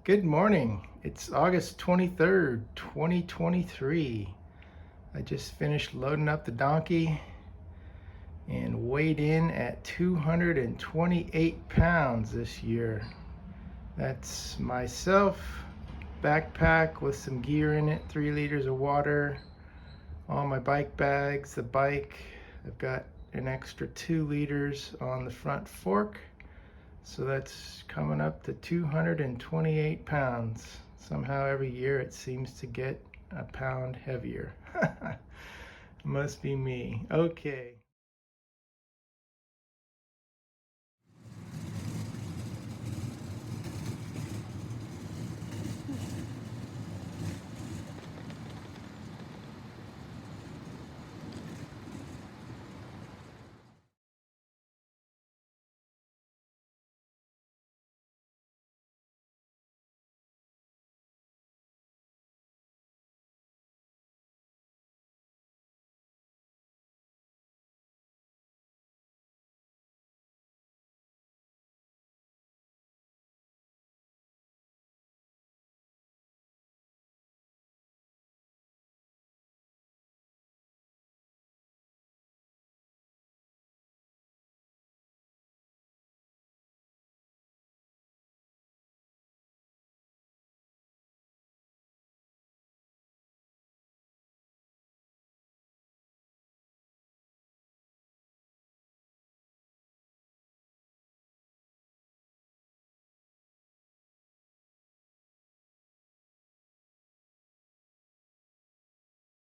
Good morning. It's August 23rd, 2023. I just finished loading up the donkey and weighed in at 228 pounds this year. That's myself, backpack with some gear in it, 3 liters of water, all my bike bags, the bike. I've got an extra 2 liters on the front fork. So that's coming up to 228 pounds. Somehow every year it seems to get a pound heavier. Must be me. Okay.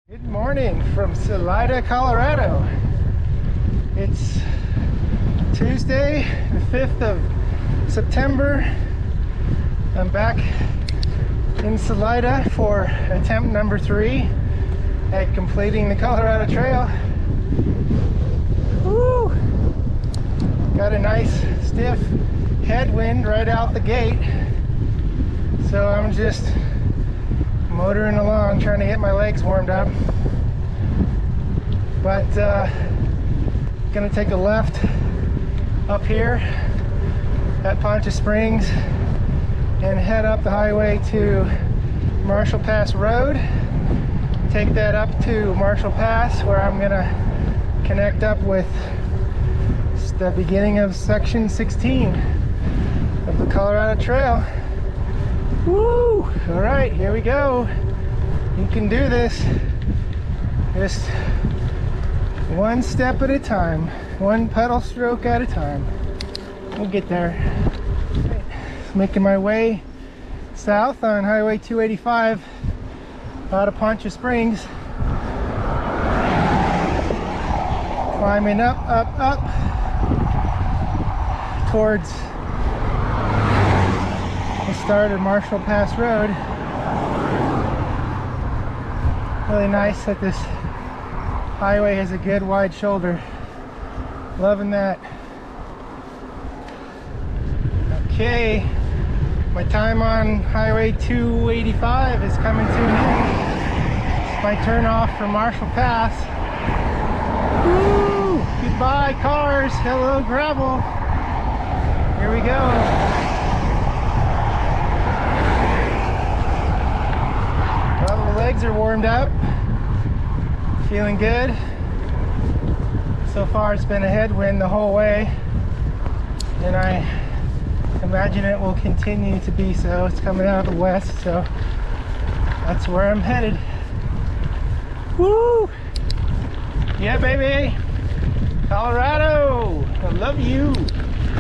Good morning from Salida, Colorado. It's Tuesday, the 5th of September. I'm back in Salida for attempt number 3 at completing the Colorado Trail. Woo! Got a nice stiff headwind right out the gate, so I'm just motoring along trying to get my legs warmed up, but gonna take a left up here at Poncha Springs and head up the highway to Marshall Pass Road. Take that up to Marshall Pass, where I'm gonna connect up with the beginning of section 16 of the Colorado Trail. Woo! All right, here we go. You can do this. Just one step at a time, one pedal stroke at a time. We'll get there. Making my way south on Highway 285 out of Poncha Springs. Climbing up towards the start of Marshall Pass Road. Really nice that this highway has a good wide shoulder. Loving that. Okay, my time on Highway 285 is coming to an end. It's my turn off for Marshall Pass. Woo! Goodbye cars, hello gravel. Here we go. Legs are warmed up, feeling good. So far it's been a headwind the whole way, and I imagine it will continue to be so. It's coming out of the west, so that's where I'm headed. Woo! Yeah, baby! Colorado! I love you!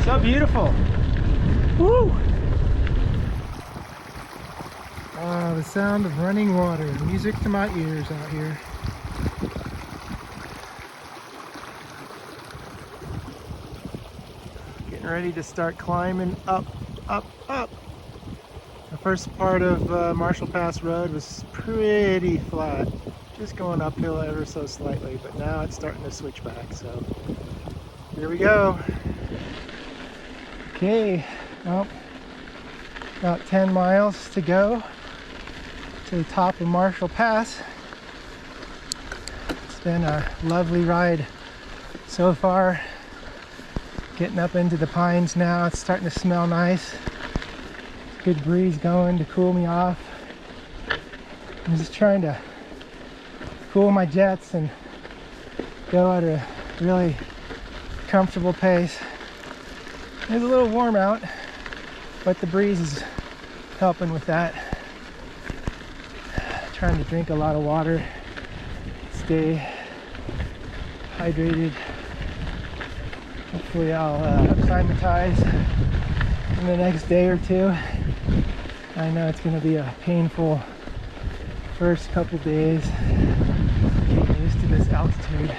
So beautiful! Woo! The sound of running water, music to my ears out here. Getting ready to start climbing up. The first part of Marshall Pass Road was pretty flat, just going uphill ever so slightly, but now it's starting to switch back, so here we go. Okay, well, about 10 miles to go to the top of Marshall Pass. It's been a lovely ride so far. Getting up into the pines now, it's starting to smell nice. good breeze going to cool me off. I'm just trying to cool my jets and go at a really comfortable pace. It's a little warm out, but the breeze is helping with that. Trying to drink a lot of water, stay hydrated. Hopefully I'll acclimatize in the next day or two. I know it's going to be a painful first couple days getting used to this altitude,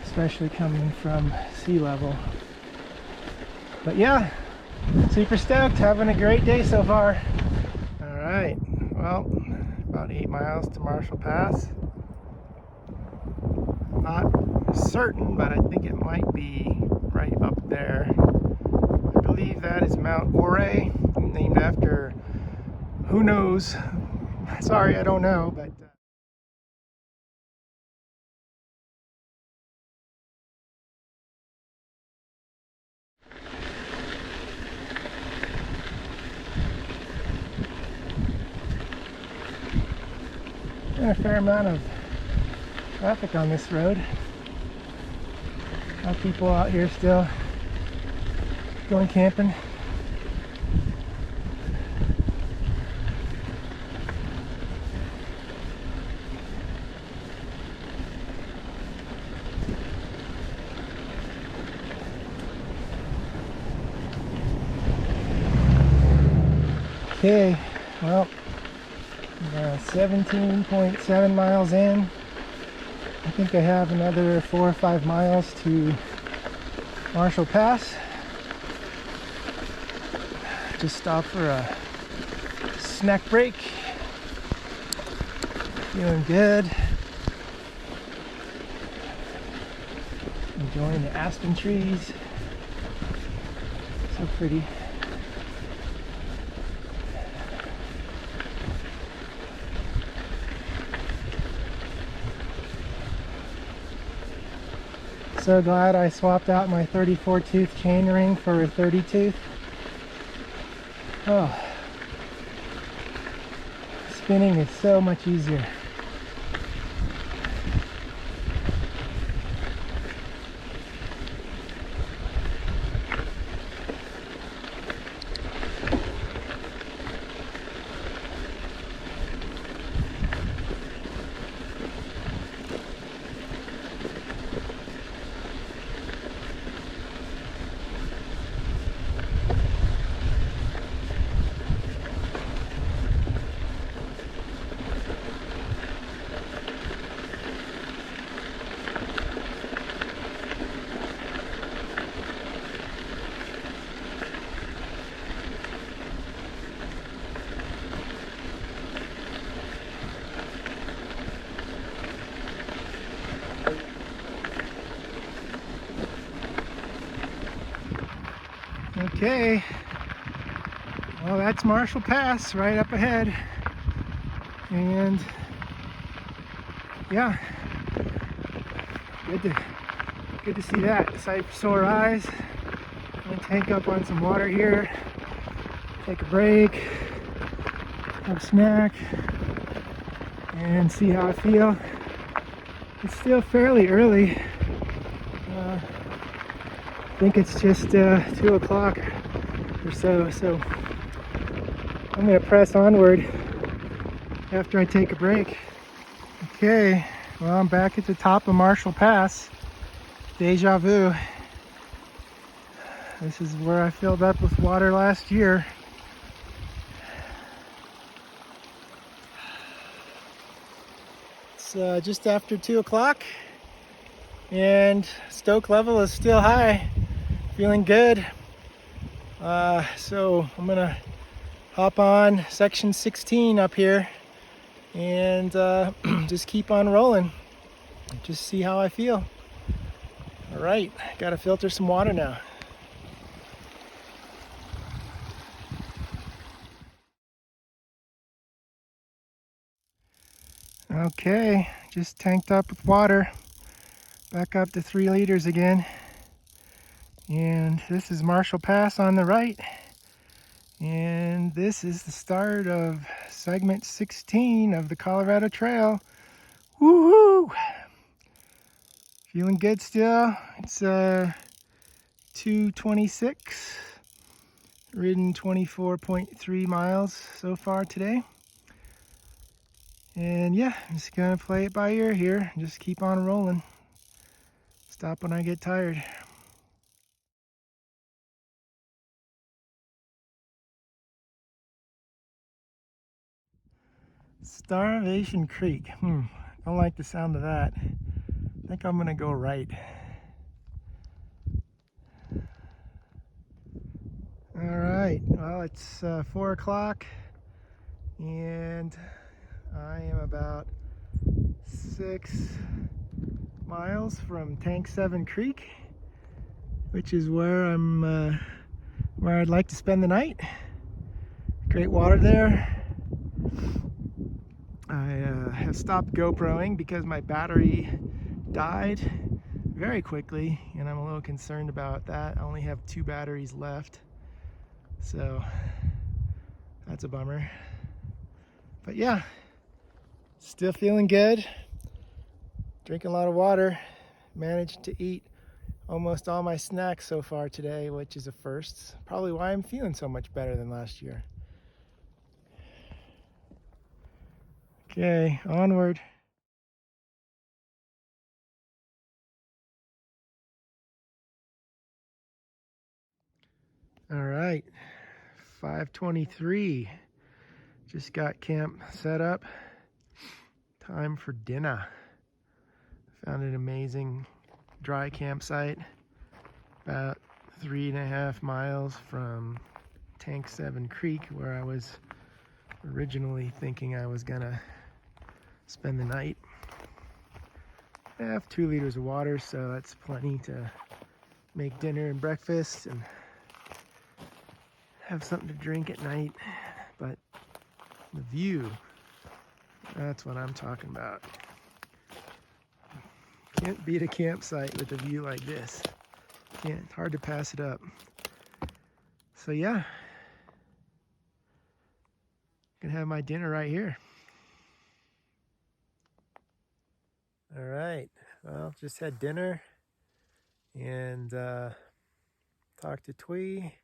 especially coming from sea level. But yeah, super stoked, having a great day so far. All right, well, about 8 miles to Marshall Pass. Not certain, but I think it might be right up there. I believe that is Mount Ouray, named after who knows. Sorry, I don't know, but a fair amount of traffic on this road. A lot of people out here still going camping. Okay, well, 17.7 miles in. I think I have another 4 or 5 miles to Marshall Pass. Just stopped for a snack break. Feeling good. Enjoying the aspen trees. So pretty. So glad I swapped out my 34 tooth chain ring for a 30 tooth. Oh, spinning is so much easier. Okay, well, that's Marshall Pass right up ahead, and yeah, good to see that. Sight for sore eyes. I'm gonna tank up on some water here, take a break, have a snack, and see how I feel. It's still fairly early. I think it's just 2 o'clock or so, so I'm going to press onward after I take a break. Okay, well, I'm back at the top of Marshall Pass. Deja vu. This is where I filled up with water last year. It's just after 2 o'clock, and stoke level is still high. Feeling good. So I'm gonna hop on section 16 up here and just keep on rolling. Just see how I feel. All right, gotta filter some water now. Okay, just tanked up with water. Back up to 3 liters again. And this is Marshall Pass on the right. And this is the start of segment 16 of the Colorado Trail. Woohoo! Feeling good still. It's 2:26. Ridden 24.3 miles so far today. And yeah, I'm just gonna play it by ear here. Just keep on rolling. Stop when I get tired. Starvation Creek. Don't like the sound of that. I think I'm gonna go right. All right, well, it's 4 o'clock and I am about 6 miles from Tank 7 Creek, which is where where I'd like to spend the night. Great water there. I have stopped GoProing because my battery died very quickly, and I'm a little concerned about that. I only have 2 batteries left, so that's a bummer. But yeah, still feeling good. Drinking a lot of water. Managed to eat almost all my snacks so far today, which is a first. Probably why I'm feeling so much better than last year. Okay, onward. All right, 5:23. Just got camp set up. Time for dinner. Found an amazing dry campsite about 3.5 miles from Tank 7 Creek, where I was originally thinking I was gonna spend the night. I have 2 liters of water, so that's plenty to make dinner and breakfast and have something to drink at night. But the view, that's what I'm talking about. Can't beat a campsite with a view like this. It's hard to pass it up. So yeah, gonna have my dinner right here. All right, well, just had dinner and talked to Twee,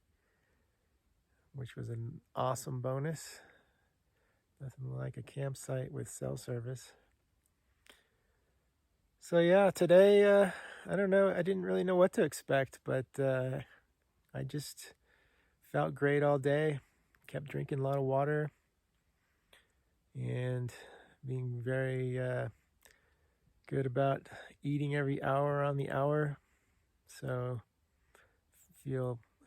which was an awesome bonus. Nothing like a campsite with cell service. So yeah, today, I don't know, I didn't really know what to expect, but I just felt great all day. Kept drinking a lot of water and being very good about eating every hour on the hour. So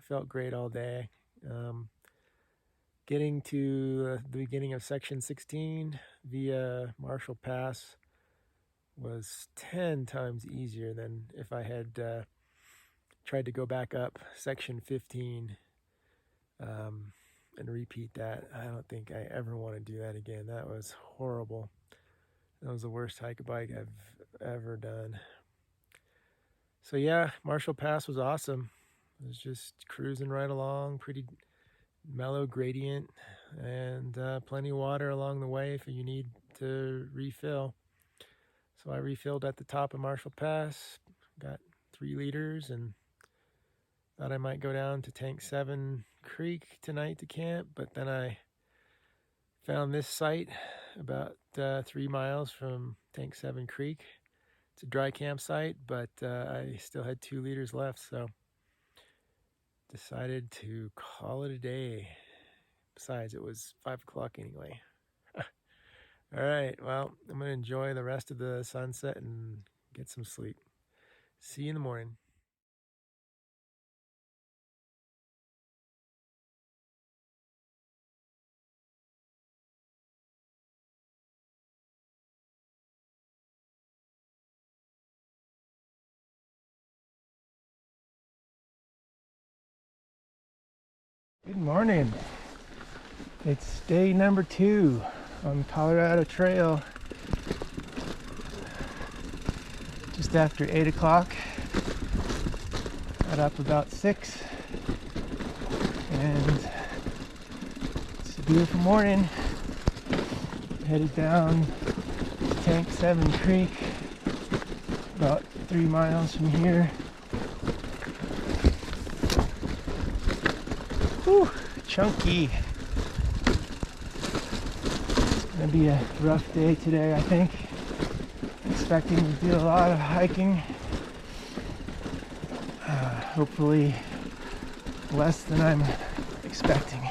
felt great all day. Getting to the beginning of section 16 via Marshall Pass was 10 times easier than if I had tried to go back up section 15 and repeat that. I don't think I ever want to do that again. That was horrible. That was the worst hike bike I've ever done. So yeah, Marshall Pass was awesome. It was just cruising right along, pretty mellow gradient, and plenty of water along the way if you need to refill. So I refilled at the top of Marshall Pass, got 3 liters, and thought I might go down to Tank 7 Creek tonight to camp, but then I found this site about 3 miles from Tank 7 Creek. It's a dry campsite, but I still had 2 liters left, so decided to call it a day. Besides, it was 5 o'clock anyway. All right, well, I'm going to enjoy the rest of the sunset and get some sleep. See you in the morning. Good morning. It's day number 2 on the Colorado Trail. Just after 8 o'clock. Got up about 6 and Beautiful morning. Headed down Tank 7 Creek, about 3 miles from here. Whew, chunky. It's gonna be a rough day today, I think. Expecting to do a lot of hiking. Hopefully less than I'm expecting.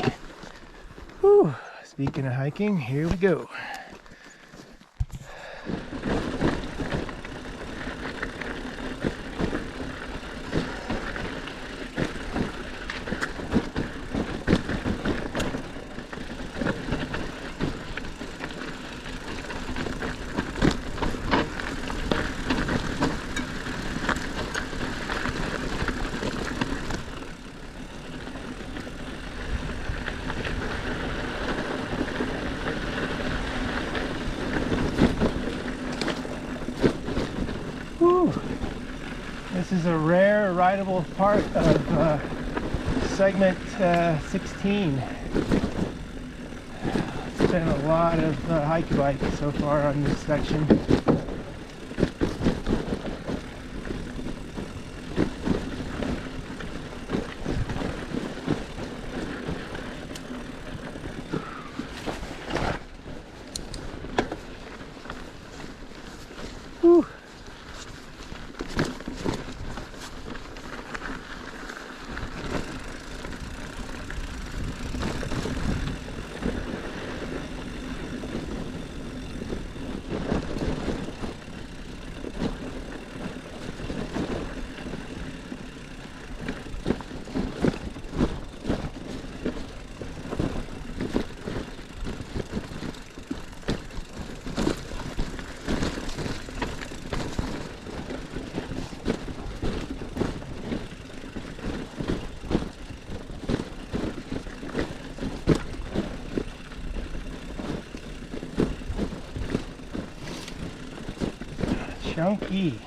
Whew. Speaking of hiking, here we go. Whew. This is a rare rideable part of segment 16. It's been a lot of hike-a-bike so far on this section. Whew. Chunky.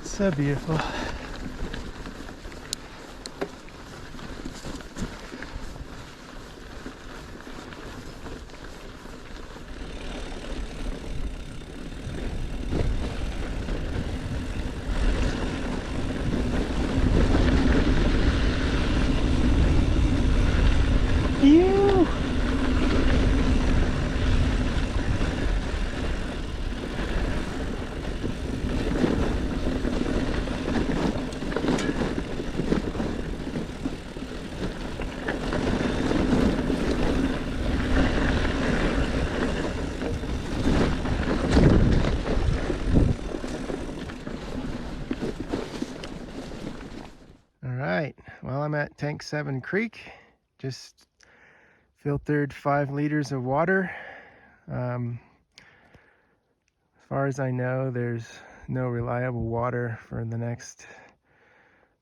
So beautiful. You. Alright, well, I'm at Tank 7 Creek. Just filtered 5 liters of water. As far as I know, there's no reliable water for the next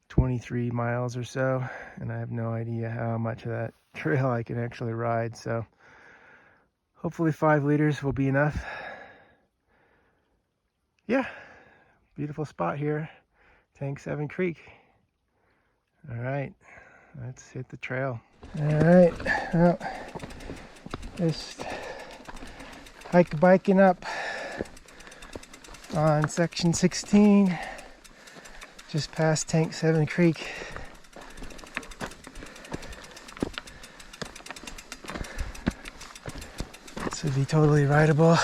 23 miles or so, and I have no idea how much of that trail I can actually ride, so hopefully 5 liters will be enough. Yeah, beautiful spot here, Tank 7 Creek. All right, let's hit the trail. All right, well, just biking up on section 16, just past Tank 7 Creek. This would be totally rideable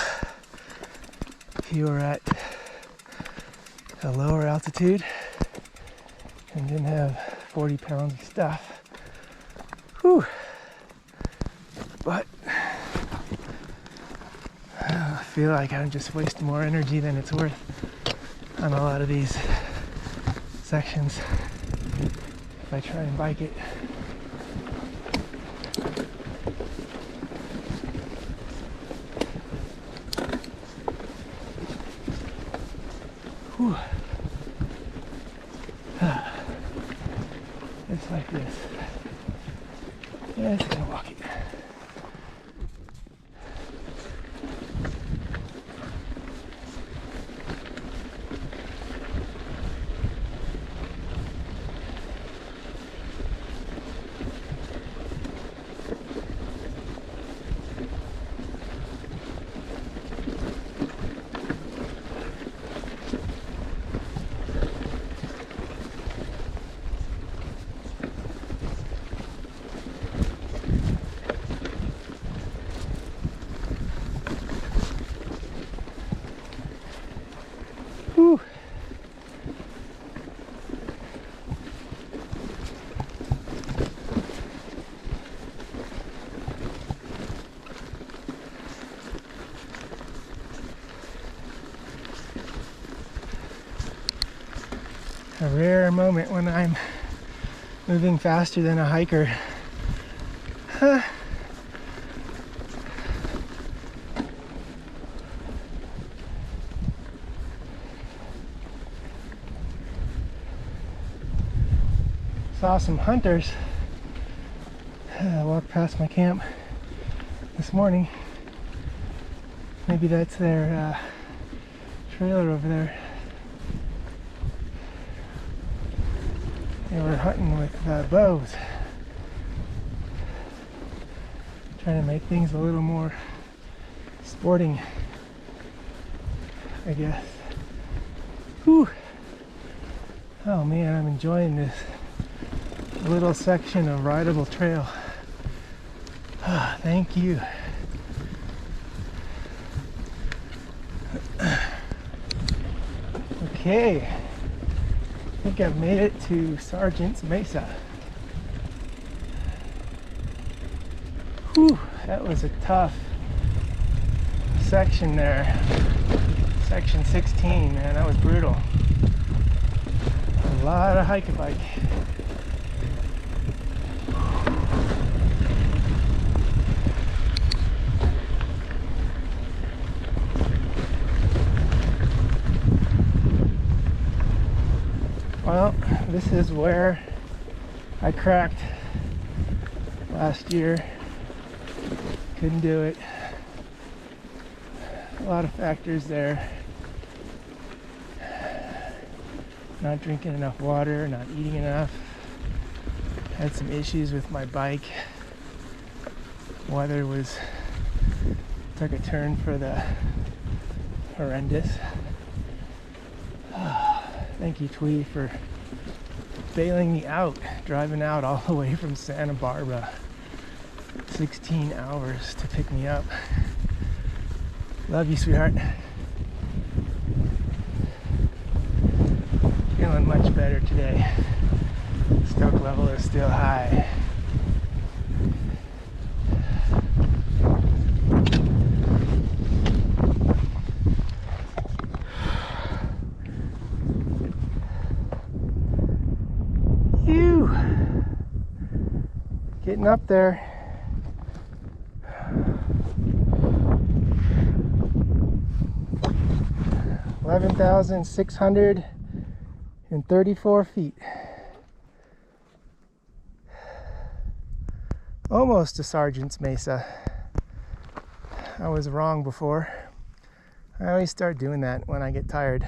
if you were at a lower altitude and didn't have 40 pounds of stuff. Whew. But I feel like I'm just wasting more energy than it's worth on a lot of these sections if I try and bike it. Whew. It's like this. Yeah, it's gonna walk it. Whew. A rare moment when I'm moving faster than a hiker. Huh. Saw some hunters walk past my camp this morning. Maybe that's their trailer over there. They were hunting with bows, trying to make things a little more sporting, I guess. Whew. Oh man, I'm enjoying this little section of rideable trail. Ah, thank you. Okay, I think I've made it to Sergeant's Mesa. Whew, that was a tough section there. Section 16, man, that was brutal. A lot of hike-a-bike. Well, this is where I cracked last year. Couldn't do it. A lot of factors there. Not drinking enough water, not eating enough. Had some issues with my bike. Weather took a turn for the horrendous. Thank you, Twee, for bailing me out, driving out all the way from Santa Barbara. 16 hours to pick me up. Love you, sweetheart. Feeling much better today. Stoke level is still high. Phew. Getting up there. 11,634 feet. Almost to Sergeant's Mesa. I was wrong before. I always start doing that when I get tired.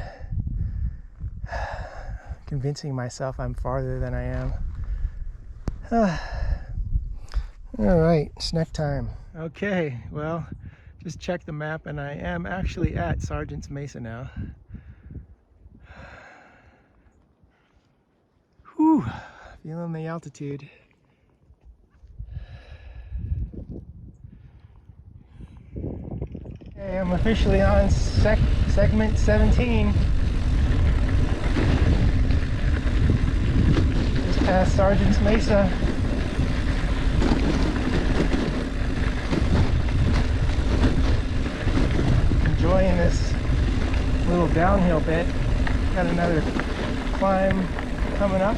Convincing myself I'm farther than I am. All right, snack time. Okay, well, just check the map and I am actually at Sergeant's Mesa now. Whew, feeling the altitude. Okay, I'm officially on segment 17. Just past Sergeant's Mesa. Enjoying this little downhill bit. Got another climb coming up.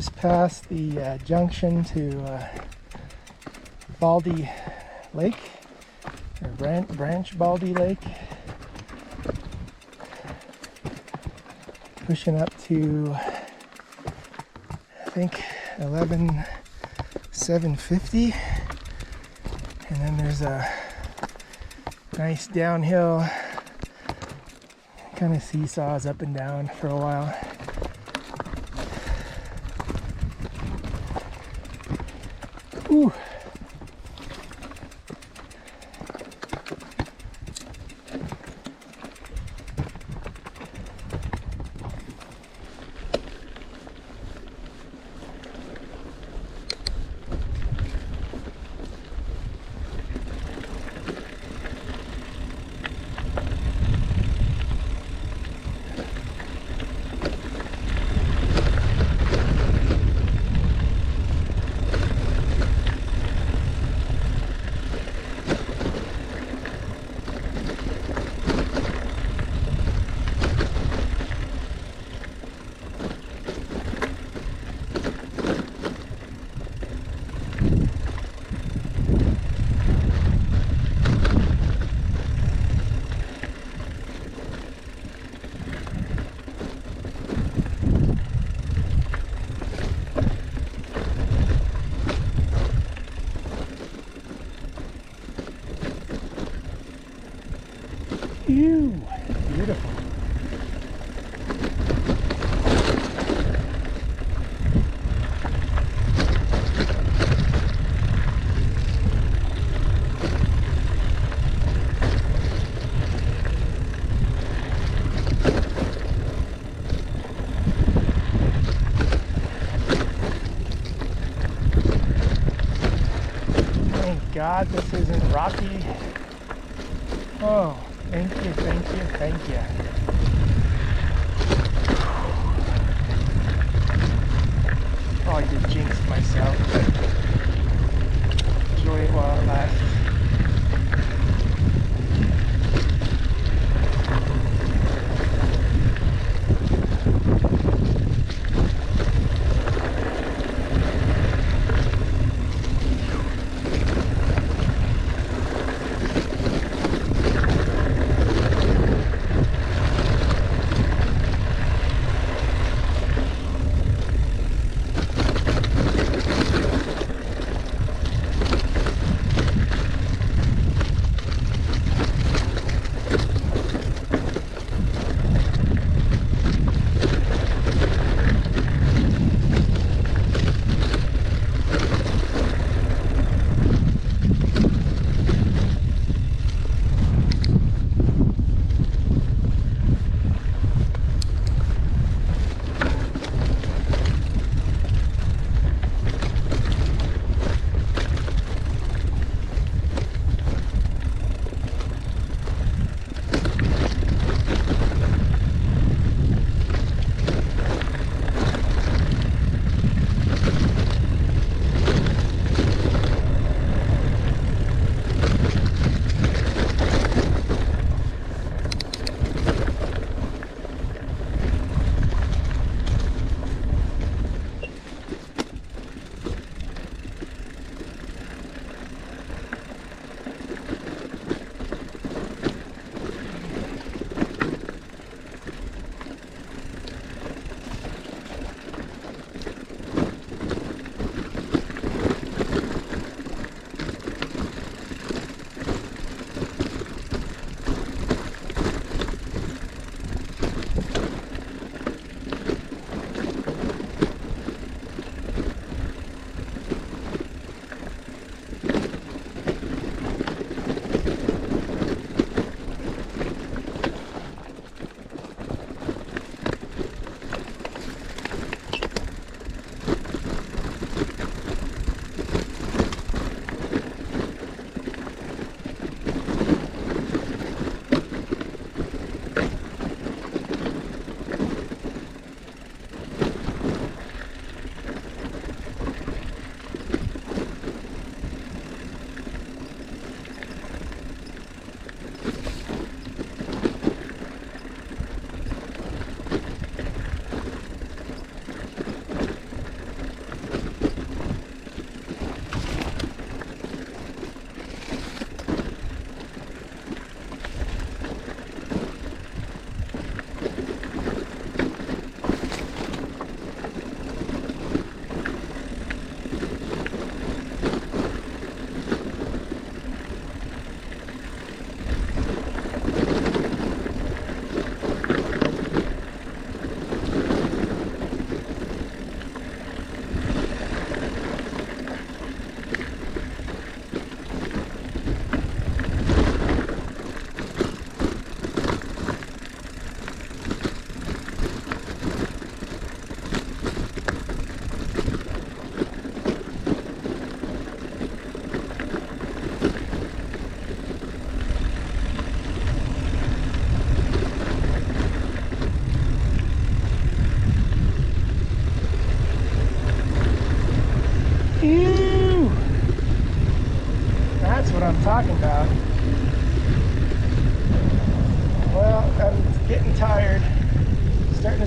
just past the junction to Baldy Lake, or Branch Baldy Lake. Pushing up to, I think, 11,750. And then there's a nice downhill, kind of seesaws up and down for a while. Ooh. Ew, beautiful. Thank God this isn't rocky. Oh. Thank you, thank you, thank you. Oh, I just jinxed myself. Enjoy it while it lasts.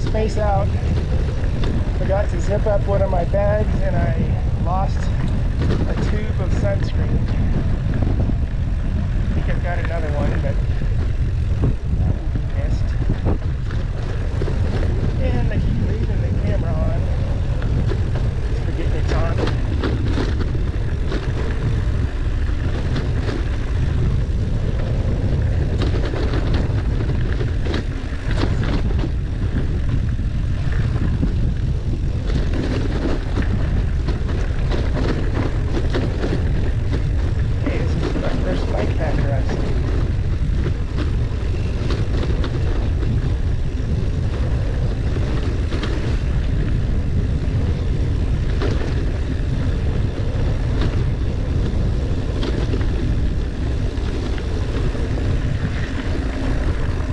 space out. Forgot to zip up one of my bags and I lost a tube of sunscreen. I think I've got another one, but that will be missed. And I keep leaving the camera on. Just forgetting it's on.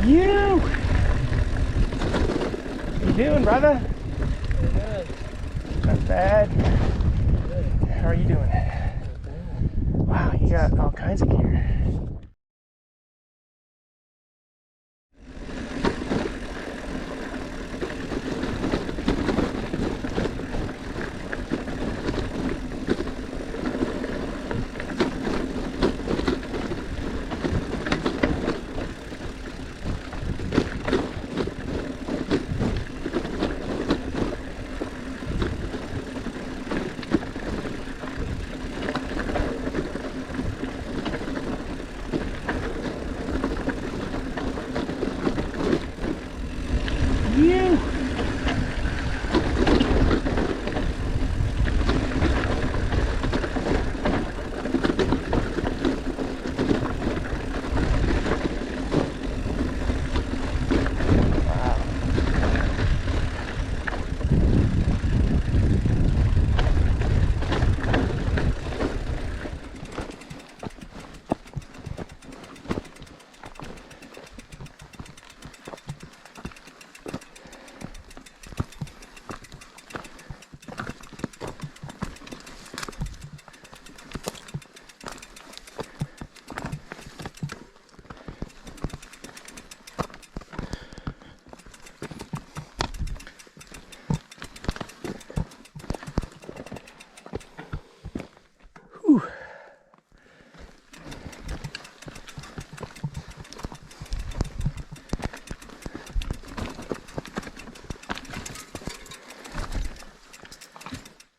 You doing, brother? Good. Not bad. Good. How are you doing? Wow, you got all kinds of gear. You. Whew.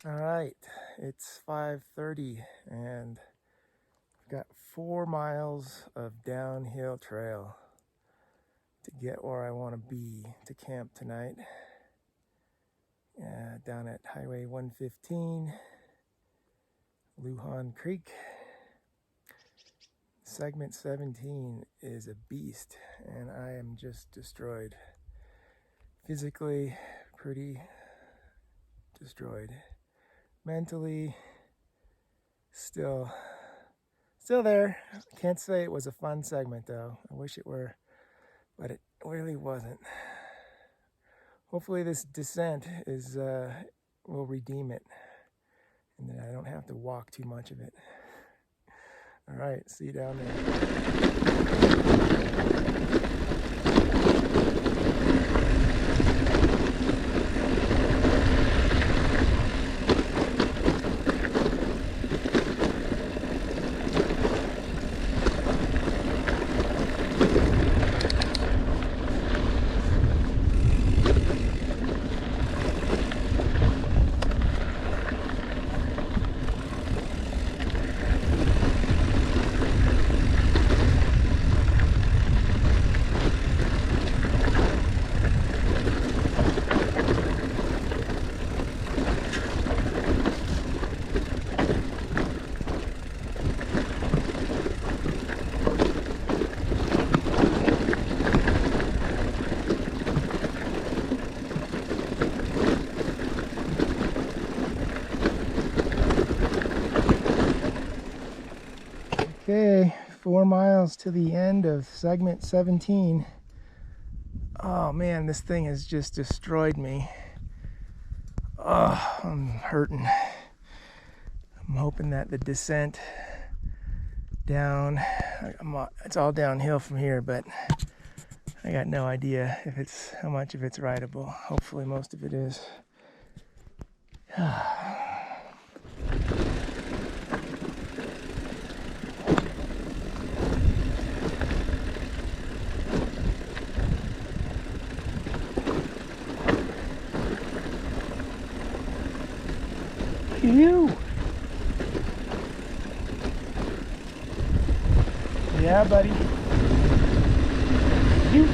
All right, it's 5:30 and I've got 4 miles of downhill trail to get where I want to be to camp tonight. Down at Highway 115, Lujan Creek. Segment 17 is a beast and I am just destroyed. Physically, pretty destroyed. Mentally, still there. Can't say it was a fun segment though. I wish it were, but it really wasn't. Hopefully this descent will redeem it and then I don't have to walk too much of it. All right, see you down there. Okay, 4 miles to the end of segment 17. Oh man, this thing has just destroyed me. Oh, I'm hurting. I'm hoping that the descent down, it's all downhill from here, but I got no idea if it's how much of it's rideable. Hopefully most of it is. Phew. Yeah, buddy. You.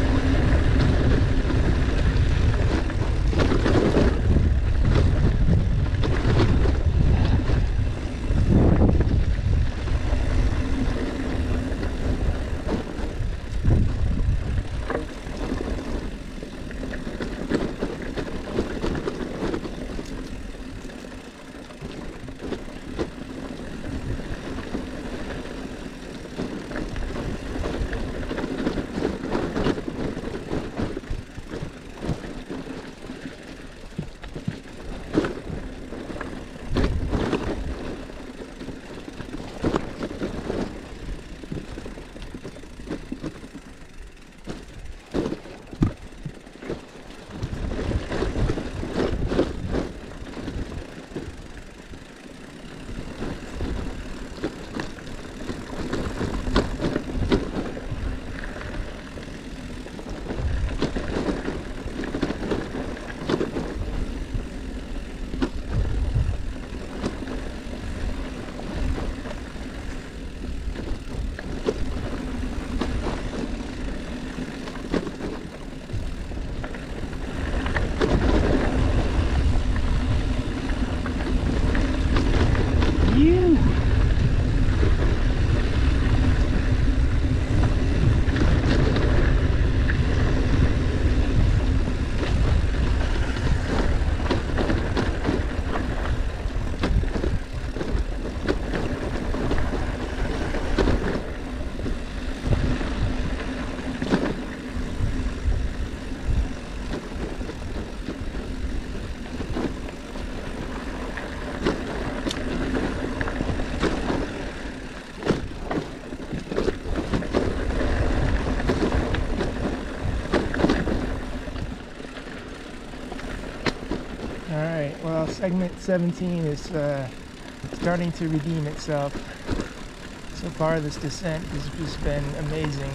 Alright, well, segment 17 is starting to redeem itself. So far, this descent has just been amazing.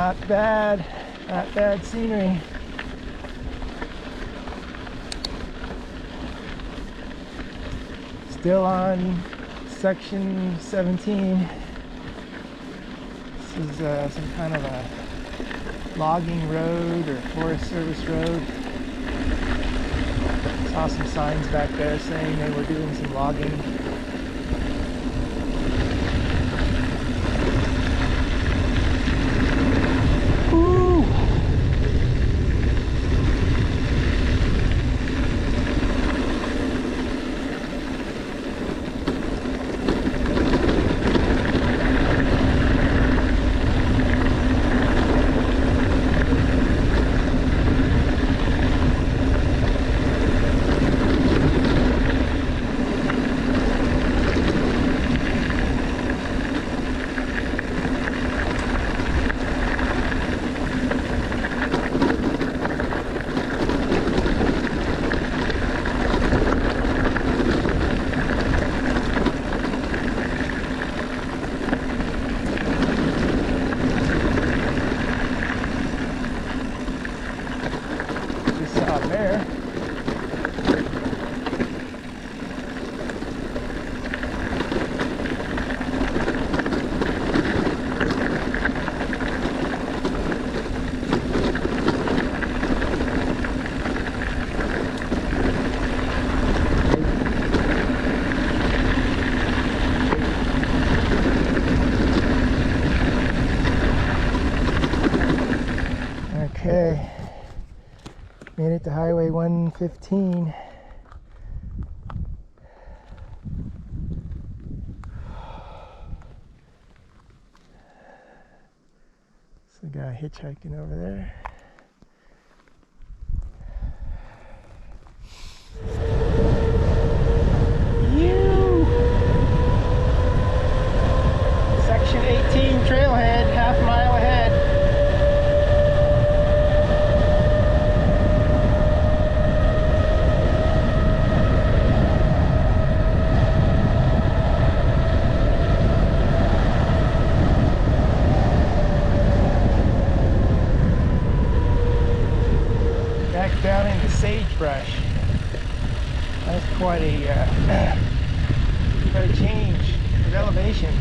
Not bad. Not bad scenery. Still on section 17. This is some kind of a logging road or Forest Service road. Saw some signs back there saying they were doing some logging. Woo! There. Okay. Made it to Highway 115. There's a guy hitchhiking over there. Section 18 trailhead, half mile ahead. Back down into sagebrush. That's quite a change of elevation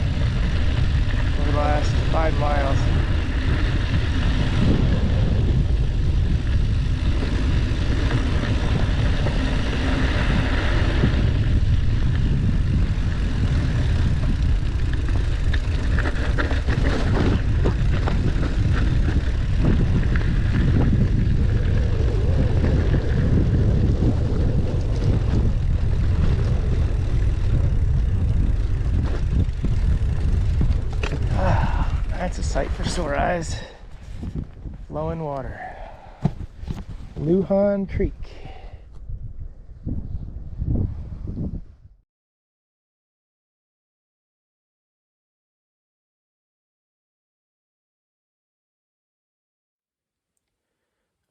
over the last 5 miles. That's a sight for sore eyes. Flowing water. Lujan Creek.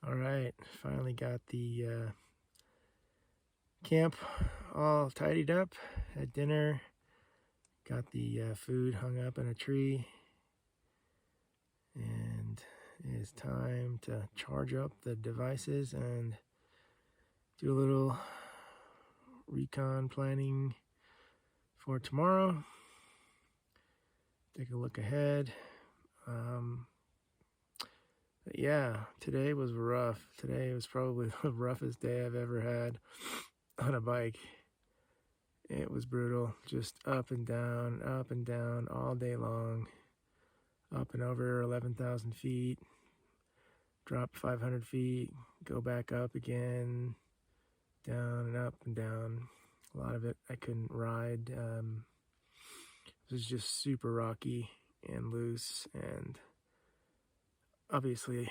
All right, finally got the camp all tidied up. Had dinner. Got the food hung up in a tree. And it is time to charge up the devices and do a little recon planning for tomorrow. Take a look ahead. But yeah, today was rough. Today was probably the roughest day I've ever had on a bike. It was brutal, just up and down all day long. Up and over 11,000 feet, drop 500 feet, go back up again, down and up and down. A lot of it I couldn't ride. It was just super rocky and loose, and obviously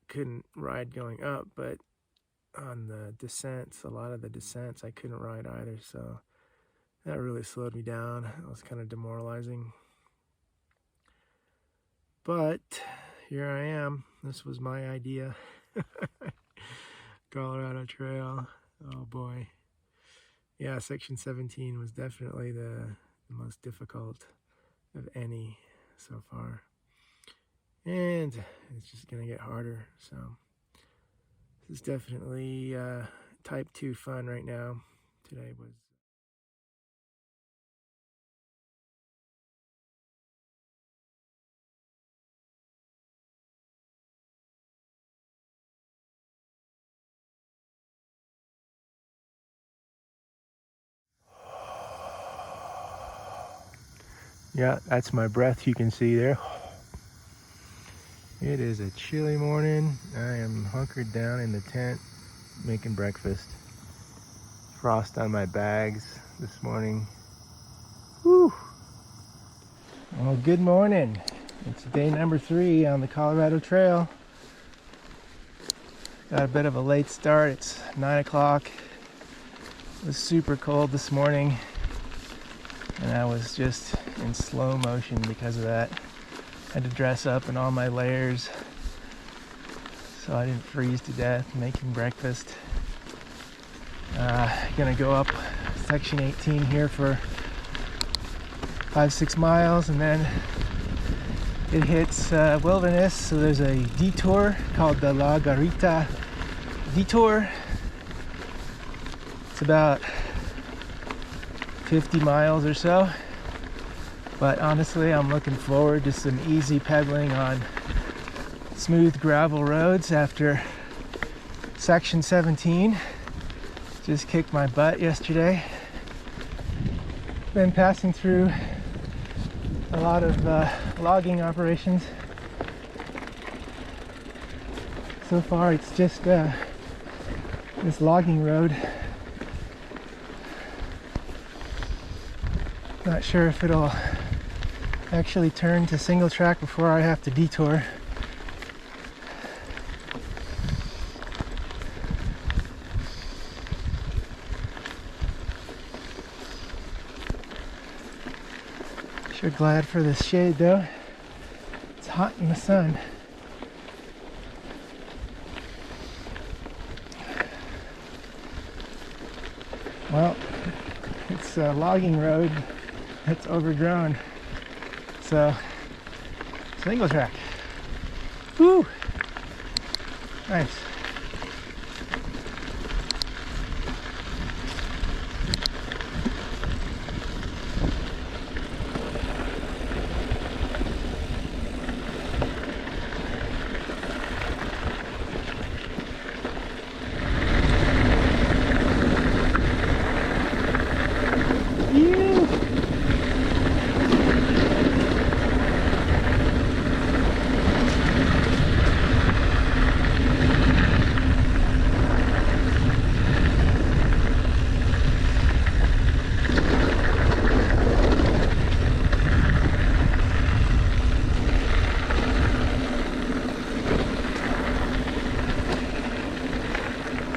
couldn't ride going up, but on the descents, a lot of the descents I couldn't ride either, so that really slowed me down. It was kind of demoralizing. But here I am. This was my idea. Colorado Trail. Oh boy. Yeah, section 17 was definitely the most difficult of any so far. and it's just gonna get harder. So this is definitely type 2 fun right now. Today was yeah, that's my breath you can see there. It is a chilly morning. I am hunkered down in the tent making breakfast. Frost on my bags this morning. Whew. Well, good morning. It's day number 3 on the Colorado Trail. Got a bit of a late start. It's 9 o'clock. It was super cold this morning, and I was just in slow motion because of that. Had to dress up in all my layers so I didn't freeze to death making breakfast. Gonna go up section 18 here for 5-6 miles, and then it hits wilderness, so there's a detour called the La Garita Detour. It's about 50 miles or so, but honestly I'm looking forward to some easy pedaling on smooth gravel roads after section 17. Just kicked my butt yesterday. Been passing through a lot of logging operations. So far it's just this logging road. Not sure if it'll actually turn to single track before I have to detour. Sure glad for this shade though. It's hot in the sun. Well, it's a logging road that's overgrown, so single track. Woo! Nice.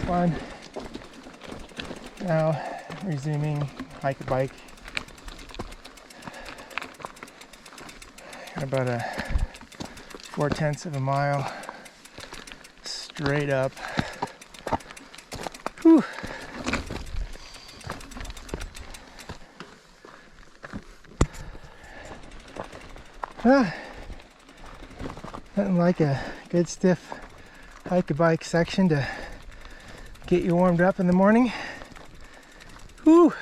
Fun. Now resuming hike a bike. Got about a 4/10 of a mile straight up. Whew. Nothing like a good stiff hike a bike section to get you warmed up in the morning. Whew.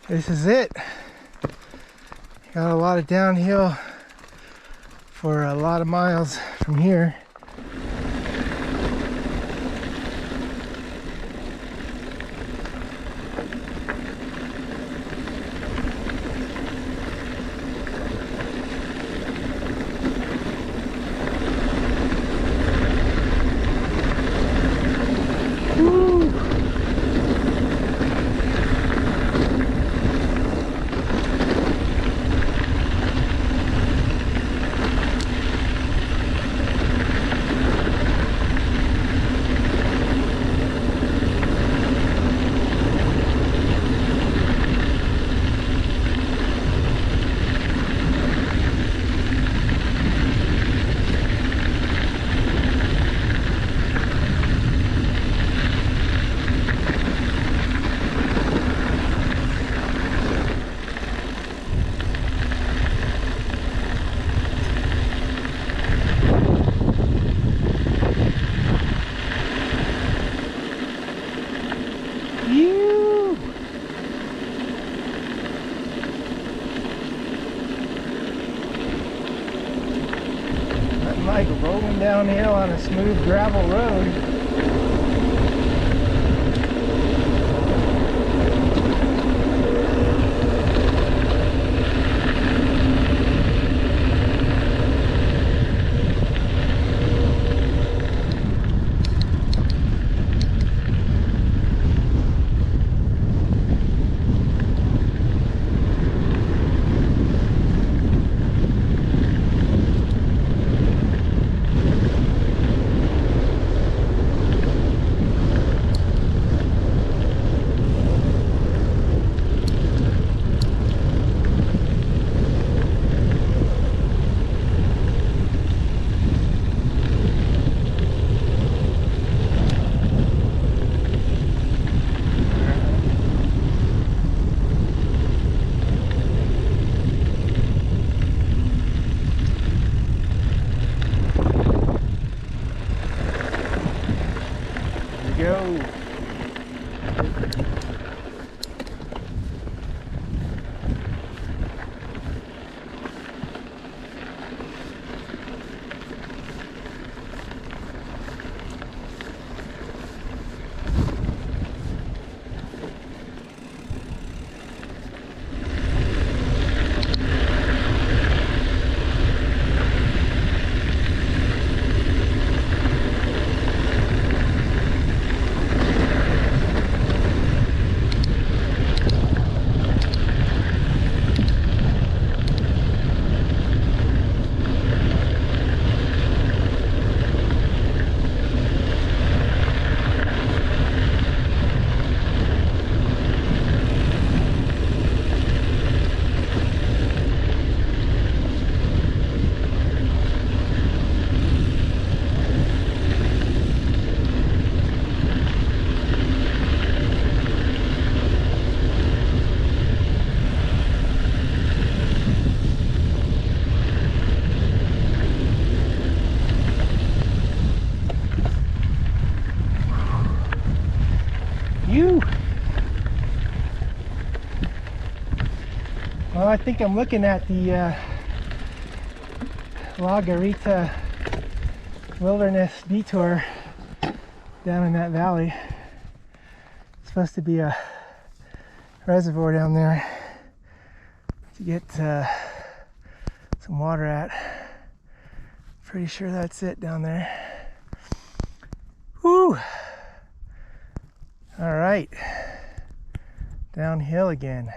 This is it. Got a lot of downhill for a lot of miles from here. like rolling downhill on a smooth gravel road. Go. Well, I think I'm looking at the La Garita Wilderness Detour down in that valley. It's supposed to be a reservoir down there to get some water at. Pretty sure that's it down there. Whew! All right, downhill again.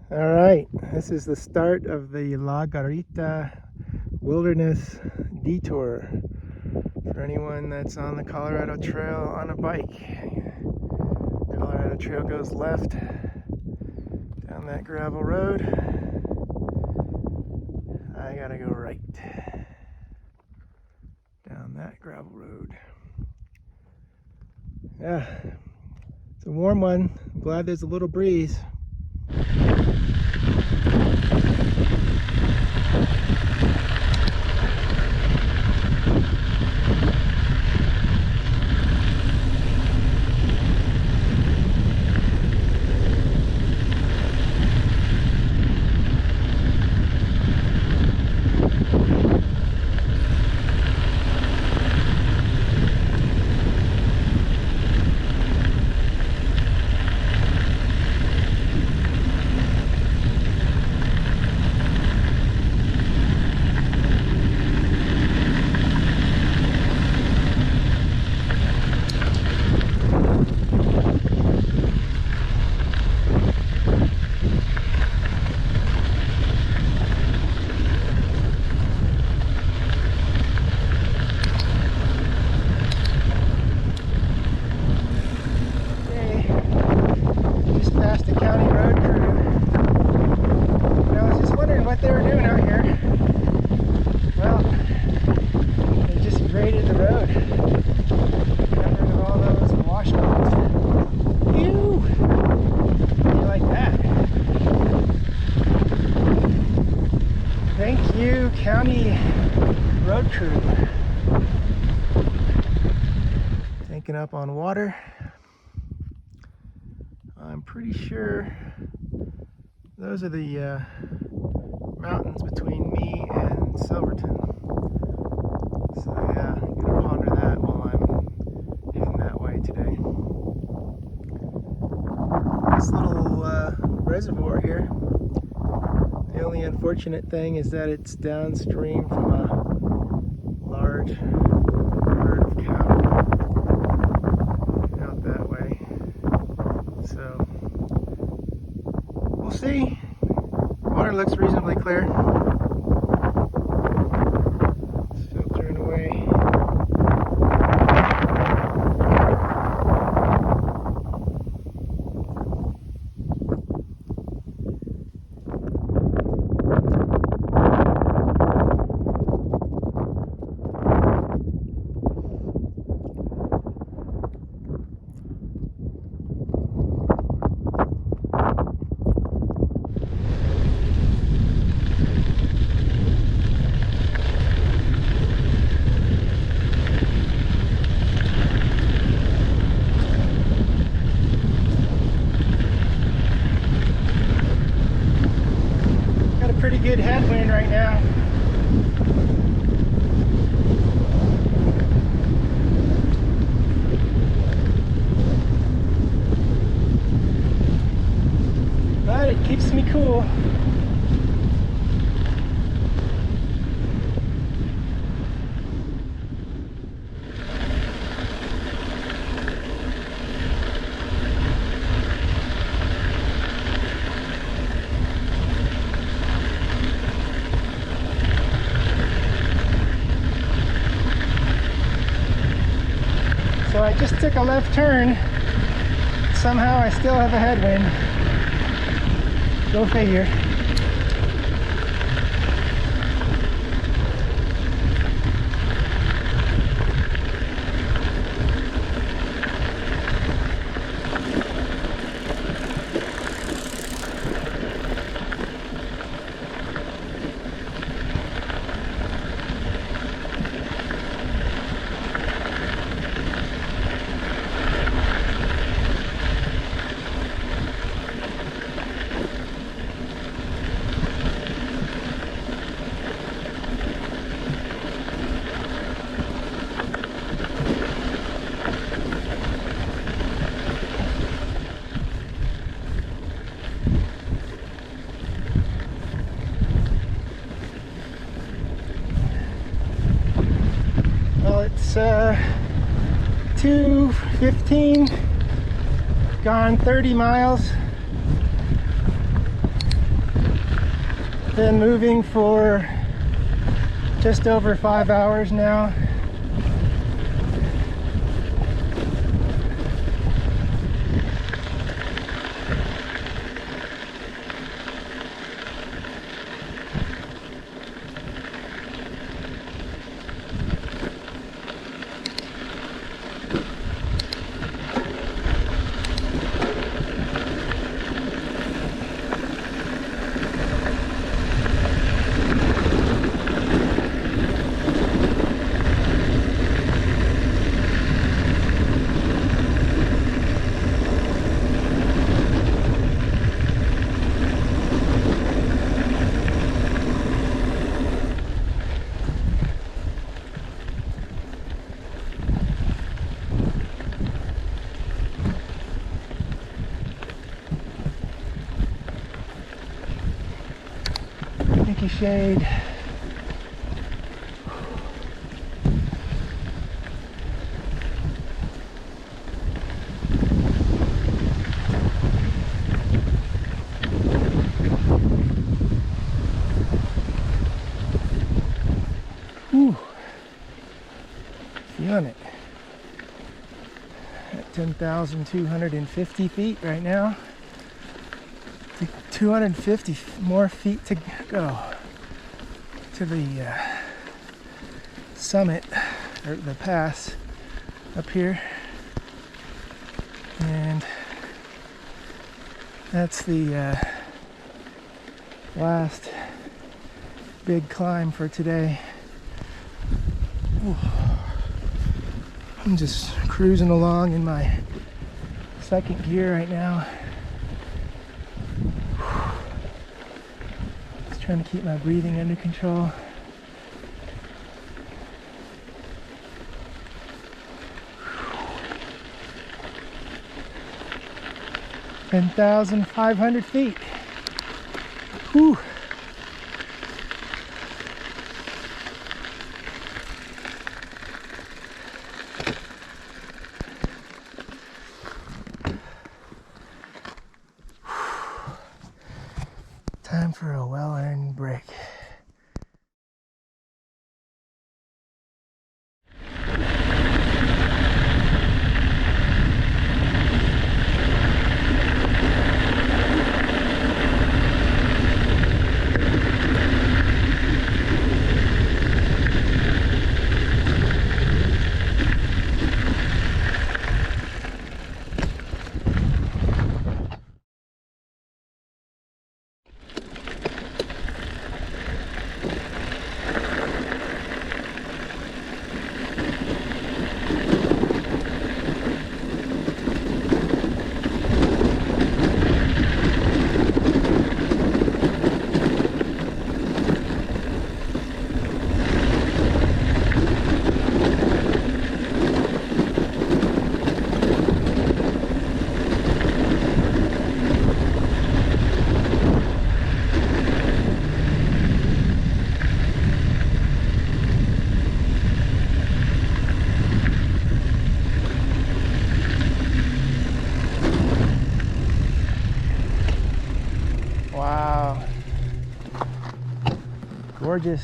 All right, this is the start of the La Garita Wilderness Detour for anyone that's on the Colorado Trail on a bike. Colorado Trail goes left down that gravel road. I gotta go right down that gravel road. Yeah, it's a warm one. I'm glad there's a little breeze. What they were doing out here. Well, they just graded the road. Got rid of all those washboards. Ew! You like that? Thank you, county road crew. Tanking up on water. I'm pretty sure those are the mountains between me and Silverton. So yeah, I'm gonna ponder that while I'm heading that way today. This little reservoir here, the only unfortunate thing is that it's downstream from a large herd of cattle out that way. So we'll see. Water looks reasonably clear. It's filtering away. Pretty good headwind right now. But it keeps me cool. So I just took a left turn. Somehow I still have a headwind. Go figure. It's 2:15, gone 30 miles. Been moving for just over 5 hours now. Pinky shade. Whew. Feeling it. At 10,250 feet right now. 250 more feet to go to the summit, or the pass up here, and that's the last big climb for today. Ooh. I'm just cruising along in my second gear right now. Trying to keep my breathing under control. Ten 10,500 feet. Whew. Time for a well-earned break. Wow. Gorgeous.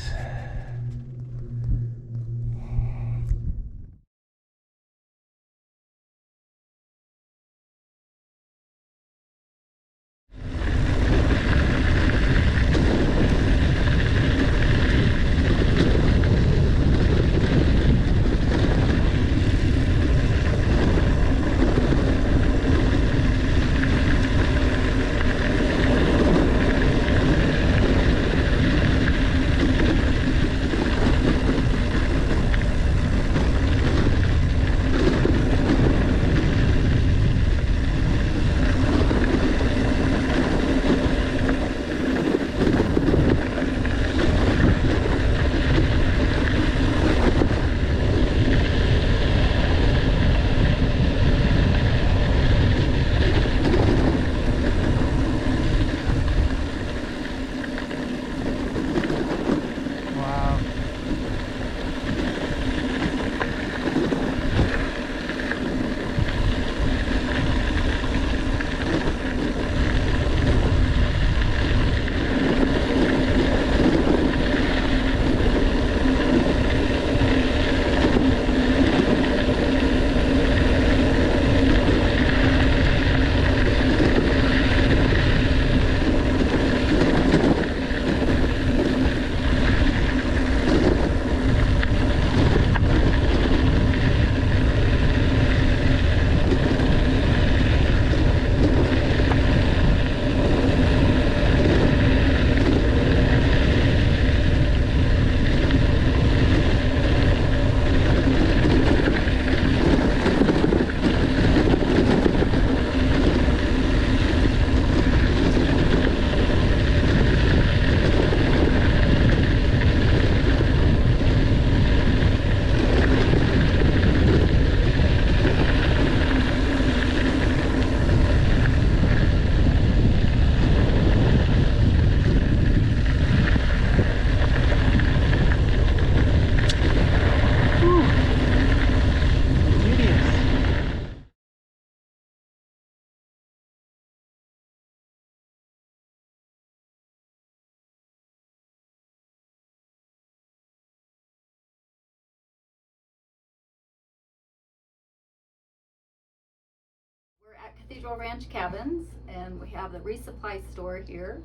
Cathedral Ranch Cabins, and we have the resupply store here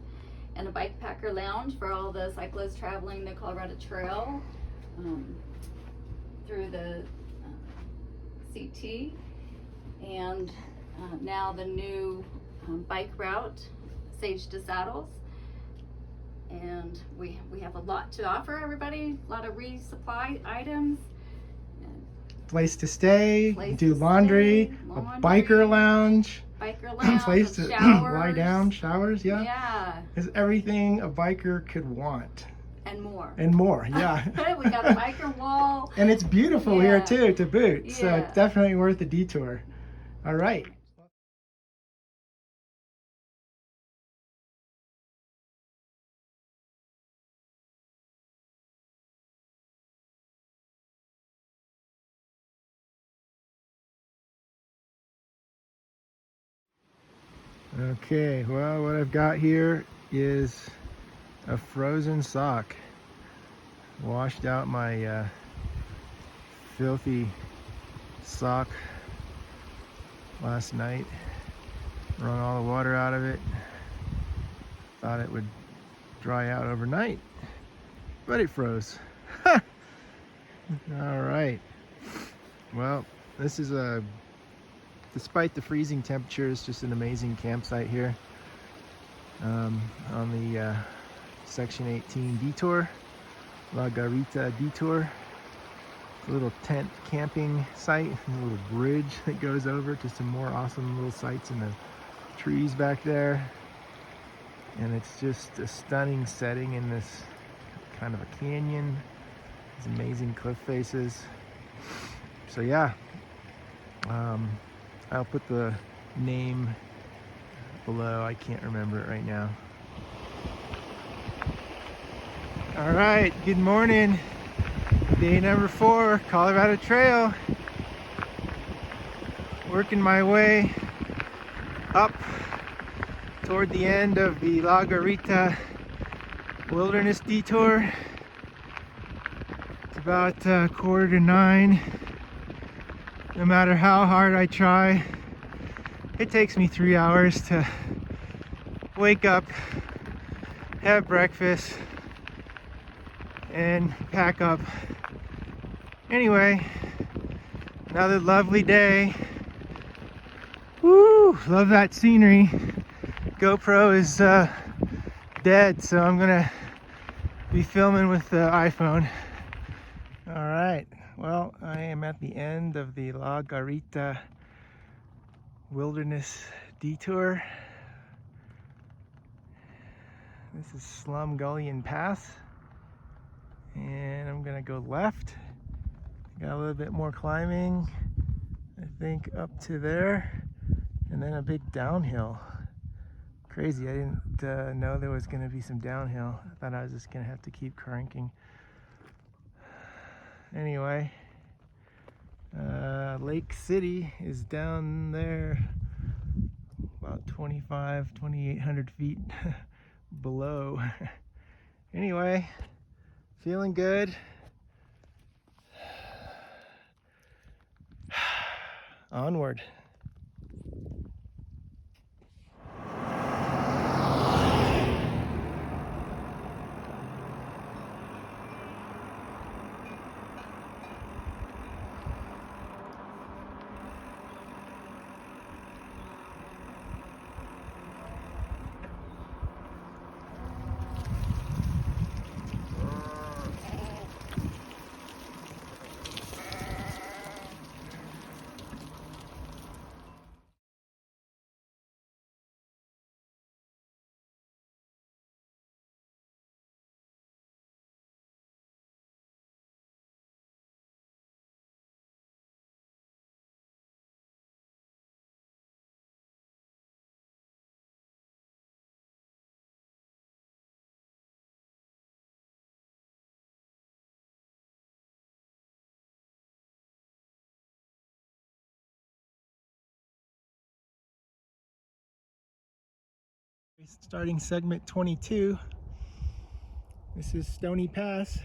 and a bikepacker lounge for all the cyclists traveling the Colorado Trail through the CT, and now the new bike route, Sage to Saddles. And we have a lot to offer everybody, a lot of resupply items. Place to stay, Place do to laundry, stay, a biker lounge, place to showers. lie down, showers, yeah. Yeah. It's everything a biker could want. And more. And more, yeah. We got a biker wall. And it's beautiful here too, to boot. Yeah. So it's definitely worth the detour. All right. Okay, well, what I've got here is a frozen sock. Washed out my filthy sock last night. Wrung all the water out of it. Thought it would dry out overnight, but it froze. All right. Well, this is despite the freezing temperatures, just an amazing campsite here on the Section 18 detour, La Garita detour. It's a little tent camping site, a little bridge that goes over to some more awesome little sites in the trees back there. And it's just a stunning setting in this kind of a canyon. These amazing cliff faces. So yeah, I'll put the name below. I can't remember it right now. All right, good morning. Day number 4, Colorado Trail. Working my way up toward the end of the La Garita Wilderness Detour. It's about 8:45. No matter how hard I try, it takes me 3 hours to wake up, have breakfast, and pack up. Anyway, another lovely day. Woo! Love that scenery. GoPro is dead, so I'm gonna be filming with the iPhone. All right. Well, I am at the end of the La Garita Wilderness Detour. This is Slumgullion Pass, and I'm gonna go left. Got a little bit more climbing, I think, up to there, and then a big downhill. Crazy, I didn't know there was gonna be some downhill. I thought I was just gonna have to keep cranking. Anyway, Lake City is down there about 2,800 feet below. Anyway, feeling good. Onward. Starting segment 22. This is Stony Pass.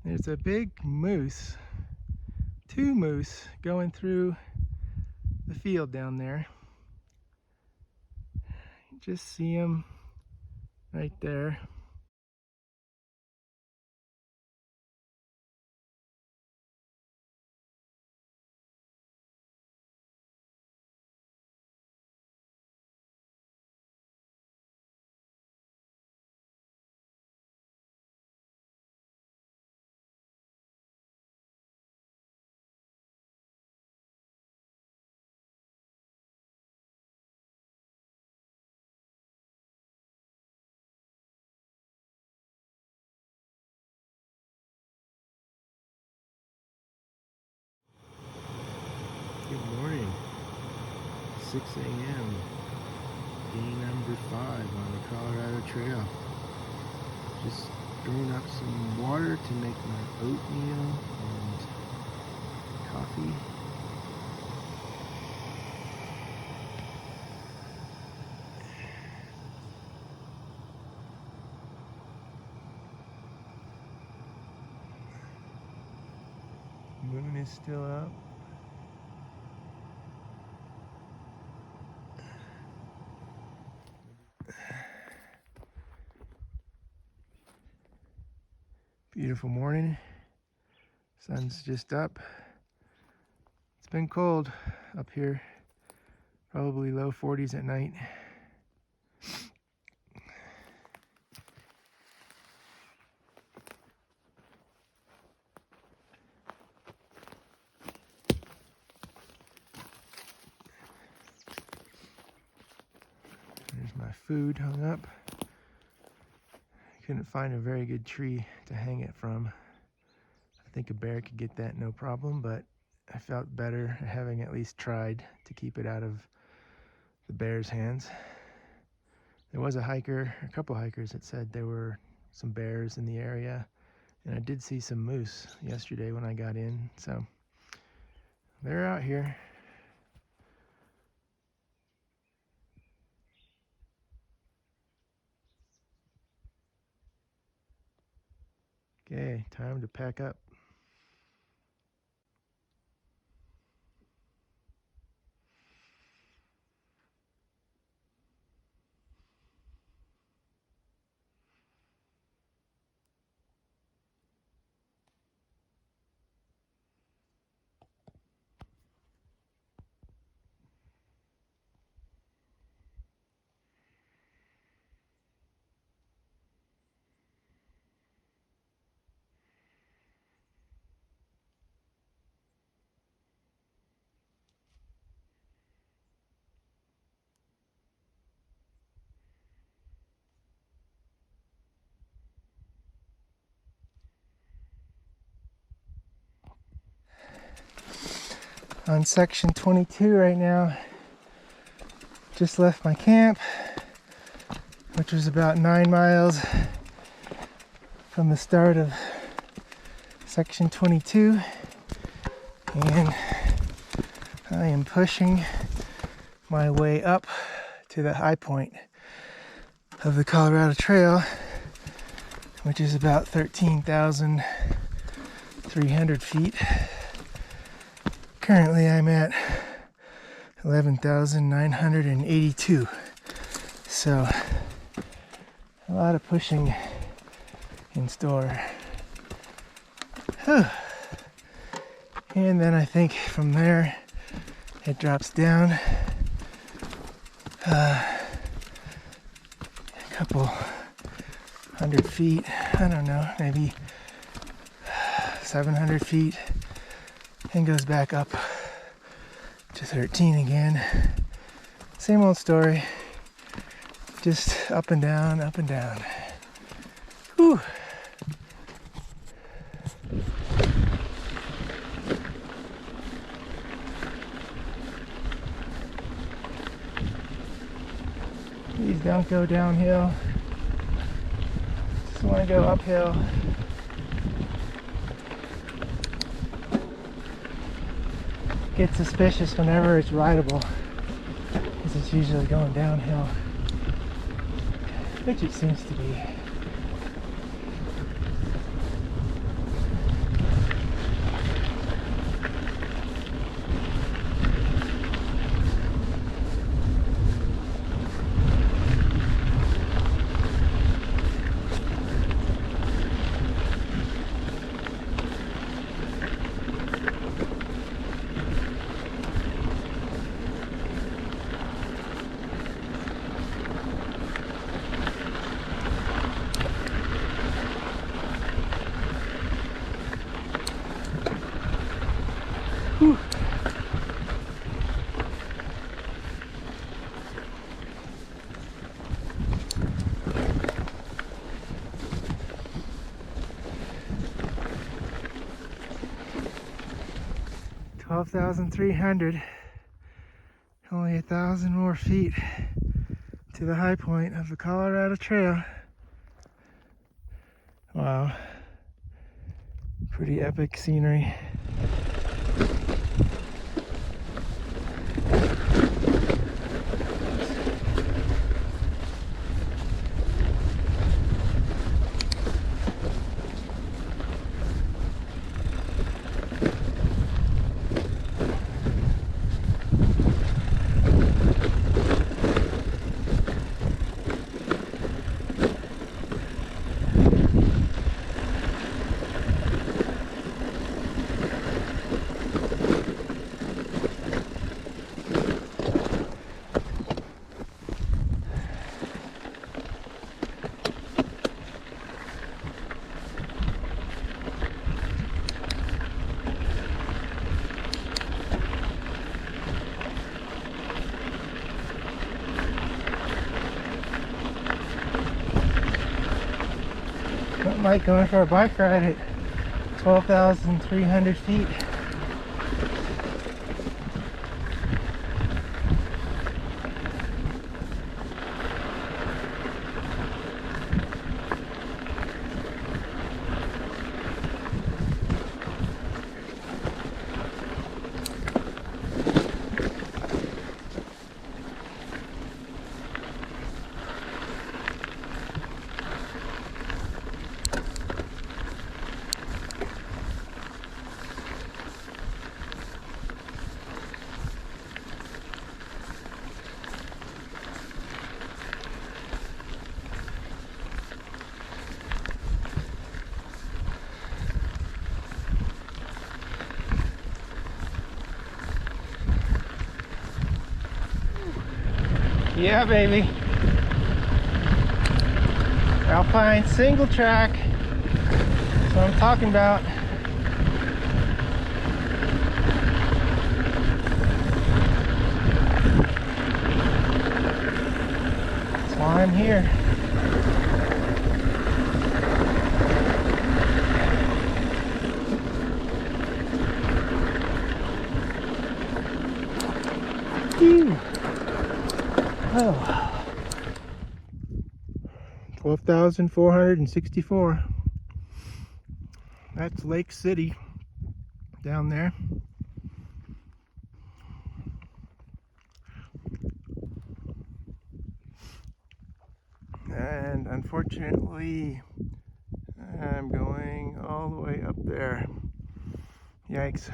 There's a big moose, 2 moose going through the field down there. Just see them right there. Good morning, 6 a.m. Day number 5 on the Colorado Trail. Just throwing up some water to make my oatmeal and coffee. Moon is still up. Beautiful morning. Sun's just up. It's been cold up here. Probably low 40s at night. There's my food hung up. Couldn't find a very good tree to hang it from. I think a bear could get that no problem, but I felt better having at least tried to keep it out of the bear's hands. There was a couple hikers that said there were some bears in the area, and I did see some moose yesterday when I got in, so they're out here. Okay, time to pack up. On section 22 right now. Just left my camp, which was about 9 miles from the start of section 22, and I am pushing my way up to the high point of the Colorado Trail, which is about 13,300 feet. Currently I'm at 11,982. So a lot of pushing in store. And then I think from there it drops down a couple 100 feet, I don't know, maybe 700 feet, and goes back up to 13 again. Same old story, just up and down, up and down. Whew. Please don't go downhill. Just want to go uphill. Get suspicious whenever it's rideable, because it's usually going downhill, which it seems to be. 12,300. Only 1,000 more feet to the high point of the Colorado Trail. Wow. Pretty epic scenery. Don't like going for a bike ride at 12,300 feet. Yeah, baby. Alpine single track. That's what I'm talking about. That's why I'm here. Phew. Oh. 12,464. That's Lake City down there. And unfortunately, I'm going all the way up there. Yikes.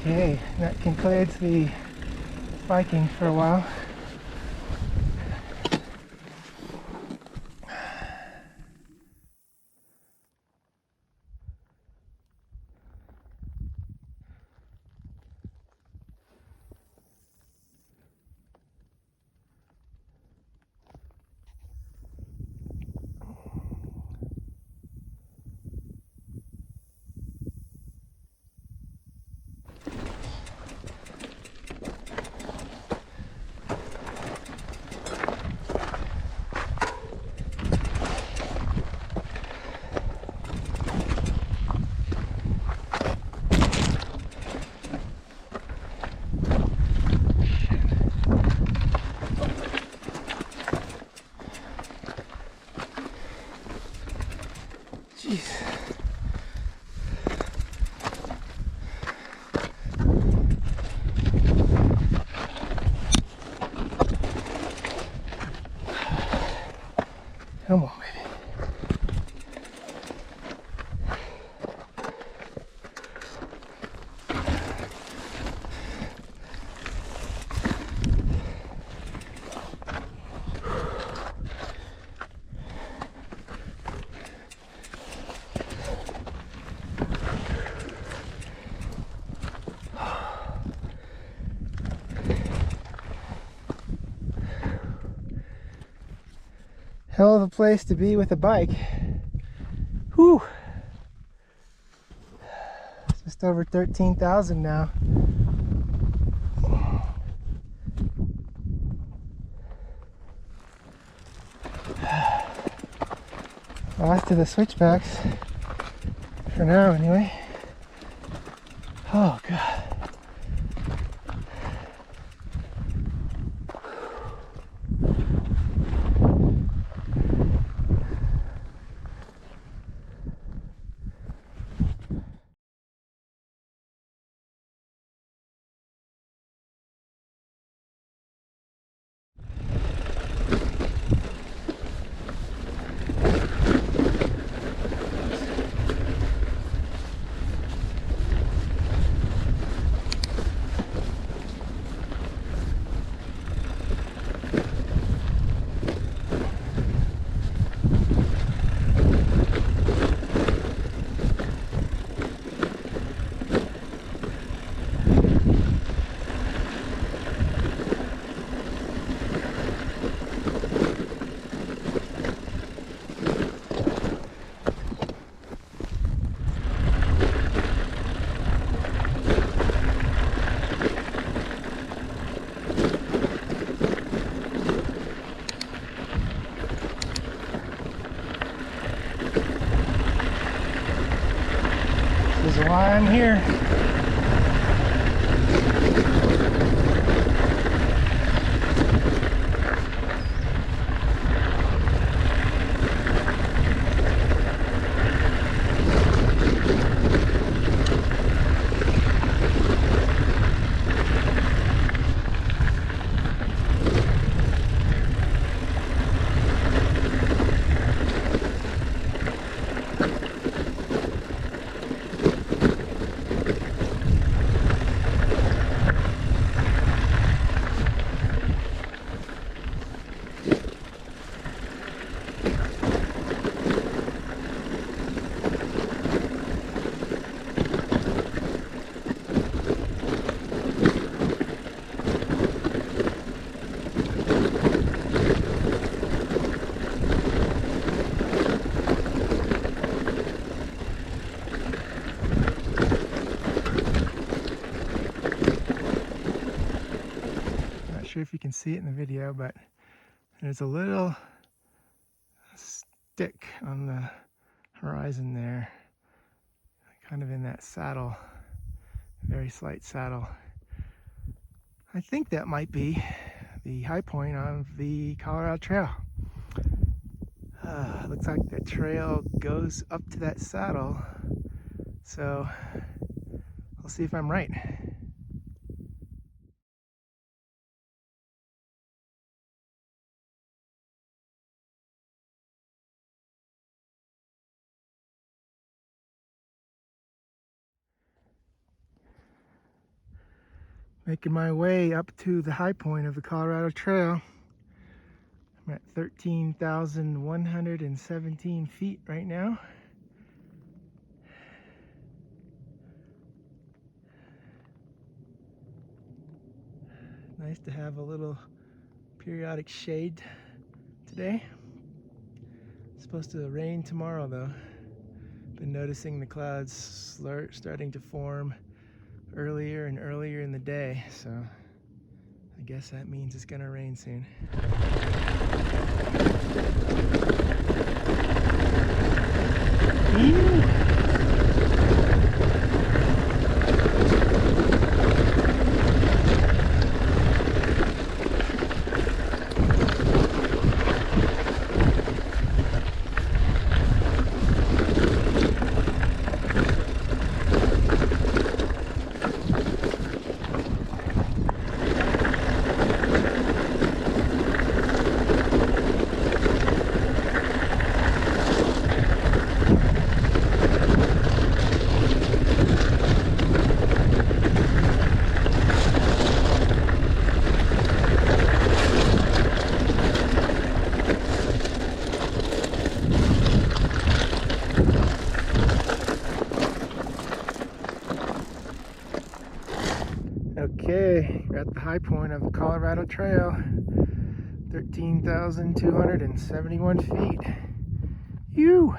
Okay, that concludes the biking for a while. Jeez. Come on, baby. Hell of a place to be with a bike. Whew. Just over 13,000 now. Last of the switchbacks. For now, anyway. Oh, God. This is why I'm here. Not sure if you can see it in the video, but there's a little stick on the horizon there, kind of in that saddle, very slight saddle. I think that might be the high point of the Colorado Trail. Looks like the trail goes up to that saddle, so we'll see if I'm right. Making my way up to the high point of the Colorado Trail. I'm at 13,117 feet right now. Nice to have a little periodic shade today. It's supposed to rain tomorrow though. Been noticing the clouds starting to form earlier and earlier in the day, so I guess that means it's gonna rain soon. Ew. Okay, we're at the high point of the Colorado Trail, 13,271 feet. Ew!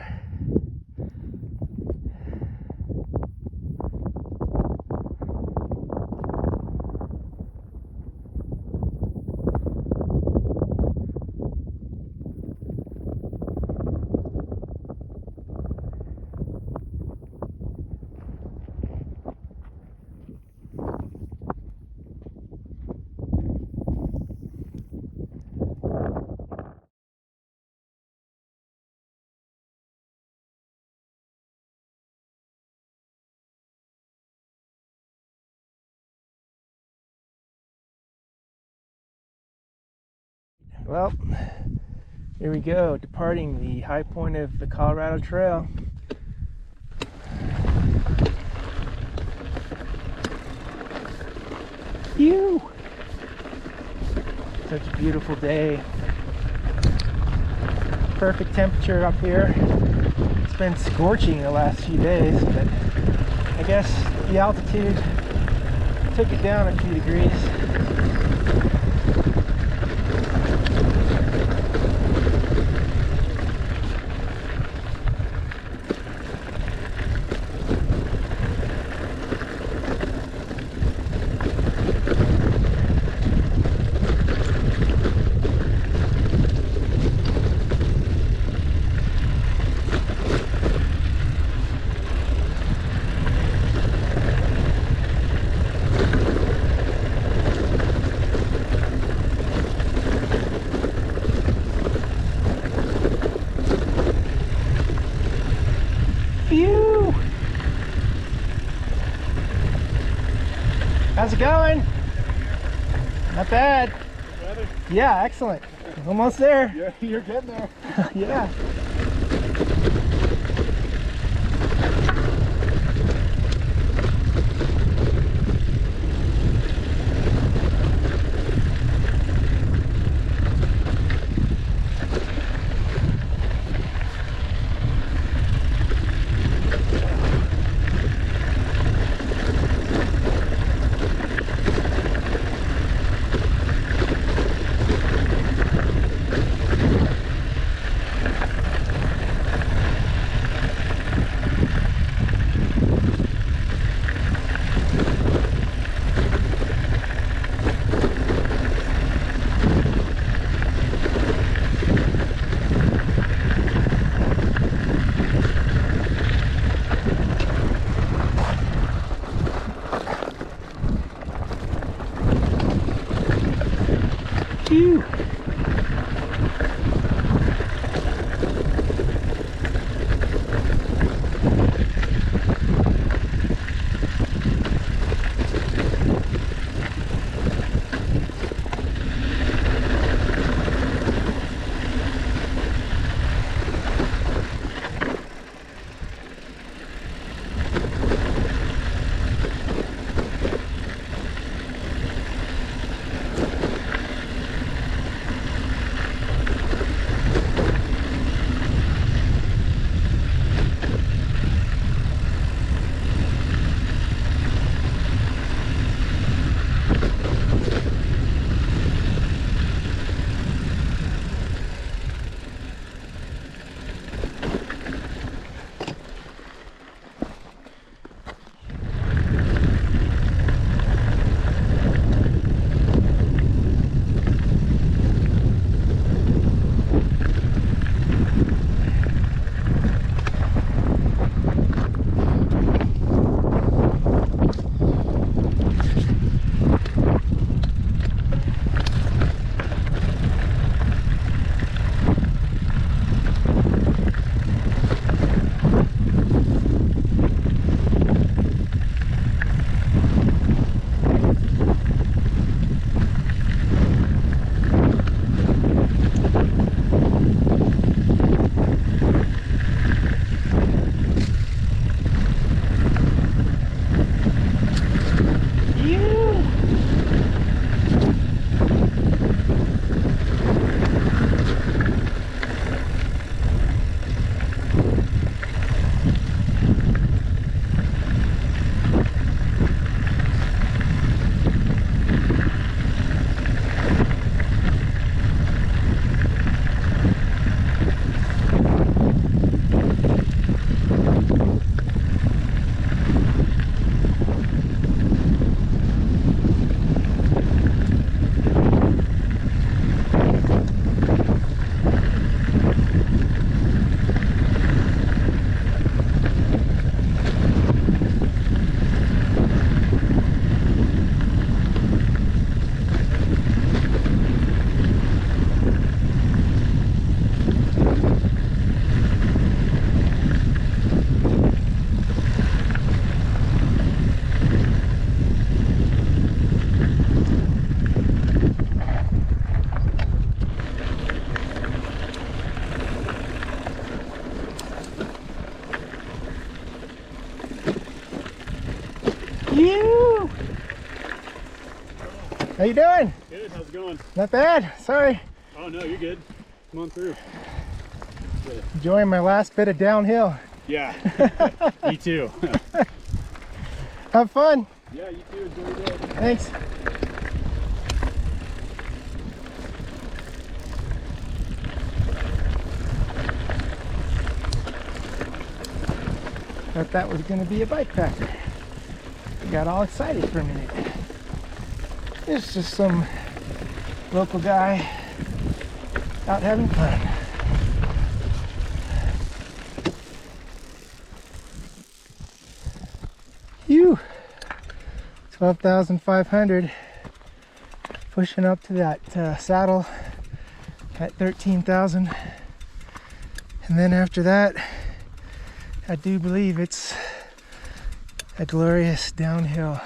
Well, here we go, departing the high point of the Colorado Trail. Phew! Such a beautiful day. Perfect temperature up here. It's been scorching the last few days, but I guess the altitude took it down a few degrees. Phew! How's it going? Not bad. Yeah, excellent. Almost there. You're getting there. Yeah. Phew. How you doing? Good, how's it going? Not bad. Sorry. Oh no, you're good. Come on through. Enjoying my last bit of downhill. Yeah, me too. Have fun. Yeah, you too. Enjoy your day. Thanks. Thought that was going to be a bike packer. I got all excited for a minute. It's just some local guy out having fun. Phew! 12,500. Pushing up to that saddle at 13,000. And then after that, I do believe it's a glorious downhill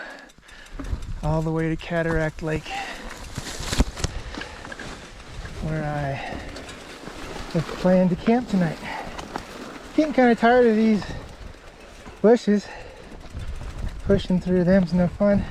all the way to Cataract Lake, where I have planned to camp tonight. Getting kind of tired of these bushes. Pushing through them's no fun.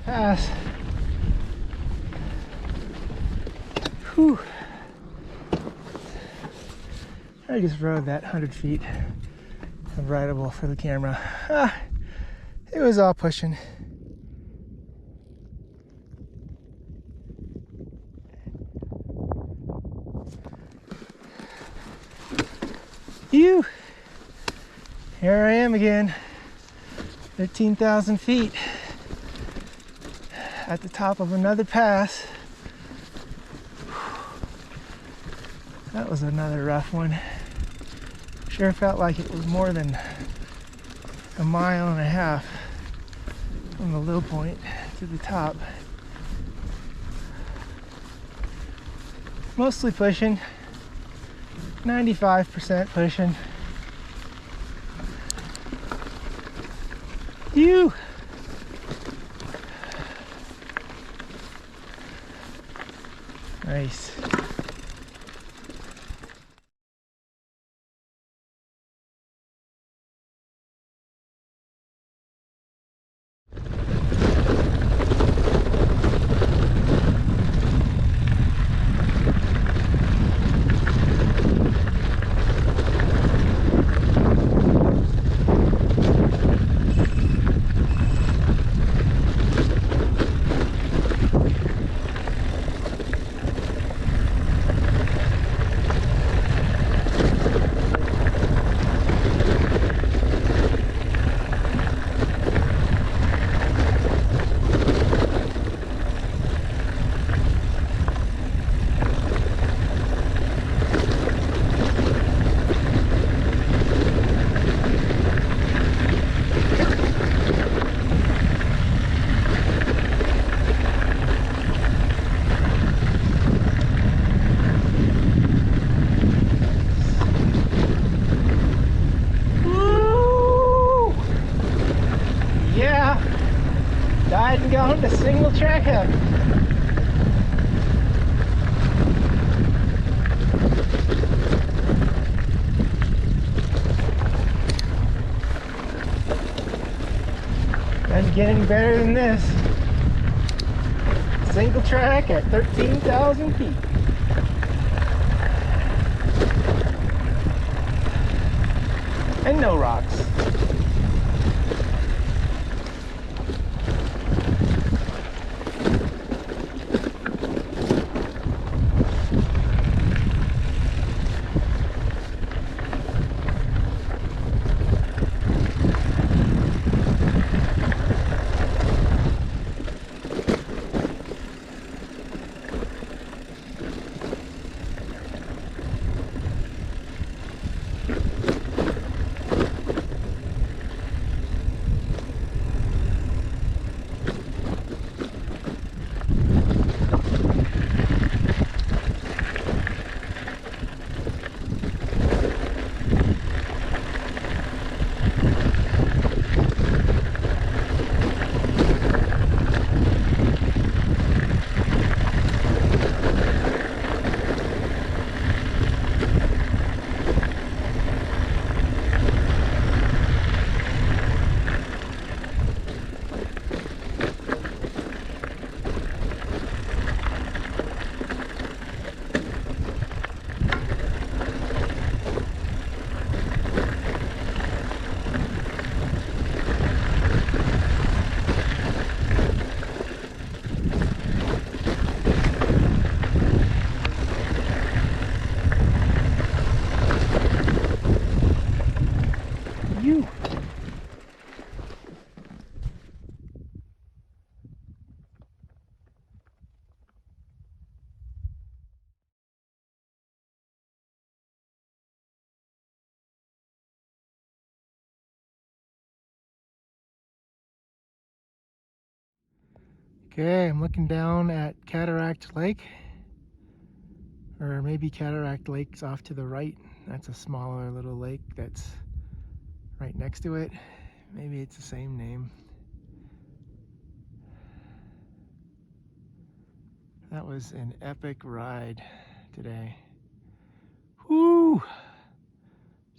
Pass. Whew. I just rode that 100 feet of rideable for the camera. It was all pushing. Phew. Here I am again, 13,000 feet. At the top of another pass. That was another rough one. Sure felt like it was more than a mile and a half from the low point to the top. Mostly pushing, 95% pushing. Phew! Nice. Died and gone to single track heaven. Doesn't get any better than this. Single track at 13,000 feet. And no rocks. Okay, I'm looking down at Cataract Lake, or maybe Cataract Lake's off to the right. That's a smaller little lake that's right next to it. Maybe it's the same name. That was an epic ride today. Whoo!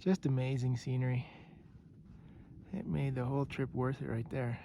Just amazing scenery. It made the whole trip worth it right there.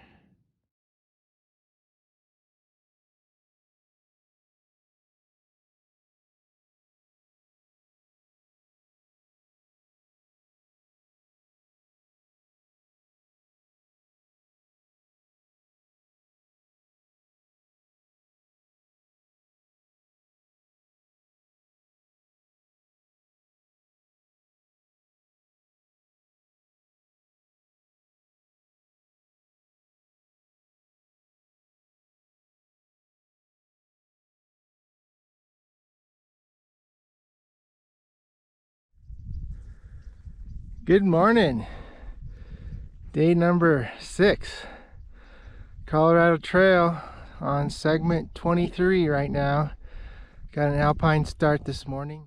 Good morning. Day number 6. Colorado Trail on segment 23 right now. Got an alpine start this morning.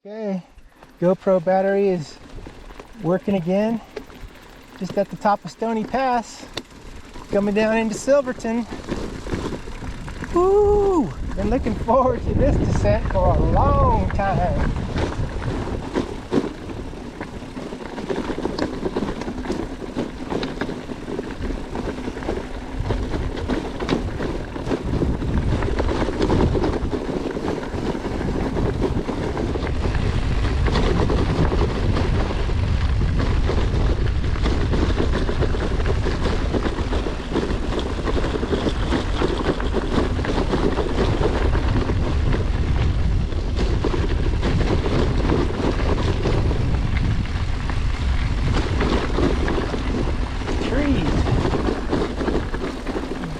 Okay, GoPro battery is working again. Just at the top of Stony Pass, coming down into Silverton. Woo! Been looking forward to this descent for a long time.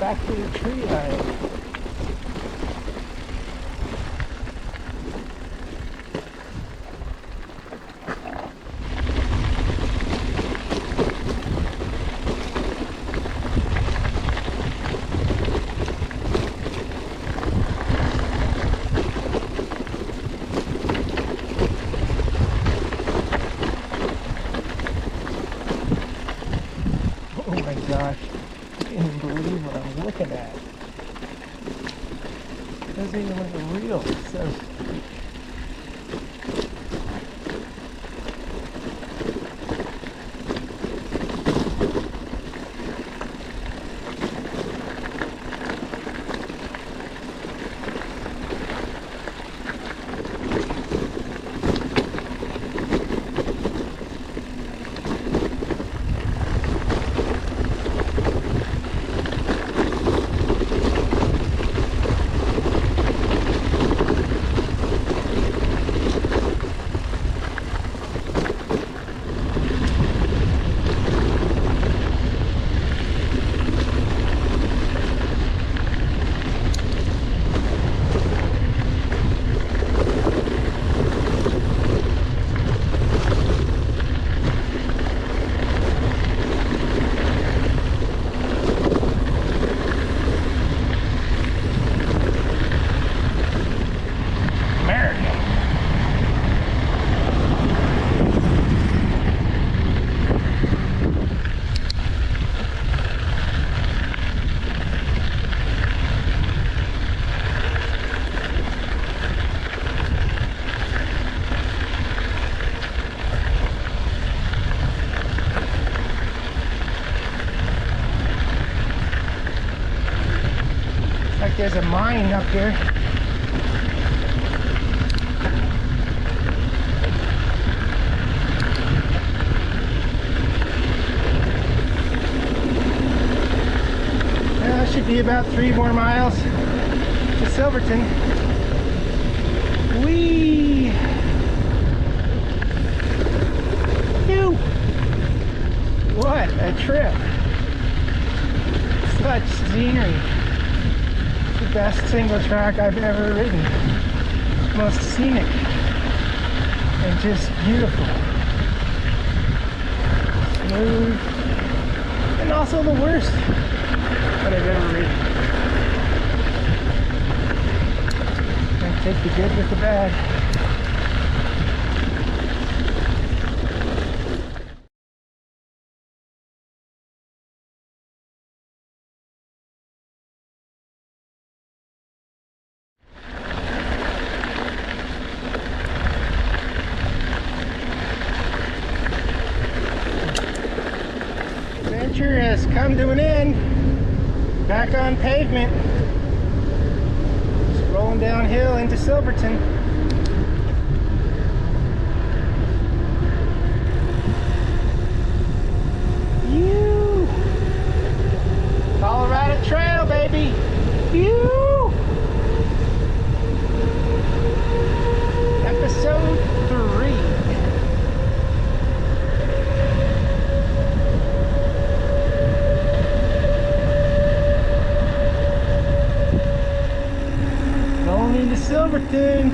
Back to the tree line. Oh my gosh. I can't even believe what I'm looking at. It doesn't even look real. So there's a mine up here. Should be about 3 more miles to Silverton. Whee! Phew! What a trip! Such scenery. The best single track I've ever ridden. Most scenic and just beautiful. Smooth. And also the worst that I've ever ridden. I take the good with the bad. Adventure has come to an end. Back on pavement. Just rolling downhill into Silverton. You Colorado Trail, baby. You Episode 3. Into Silverton.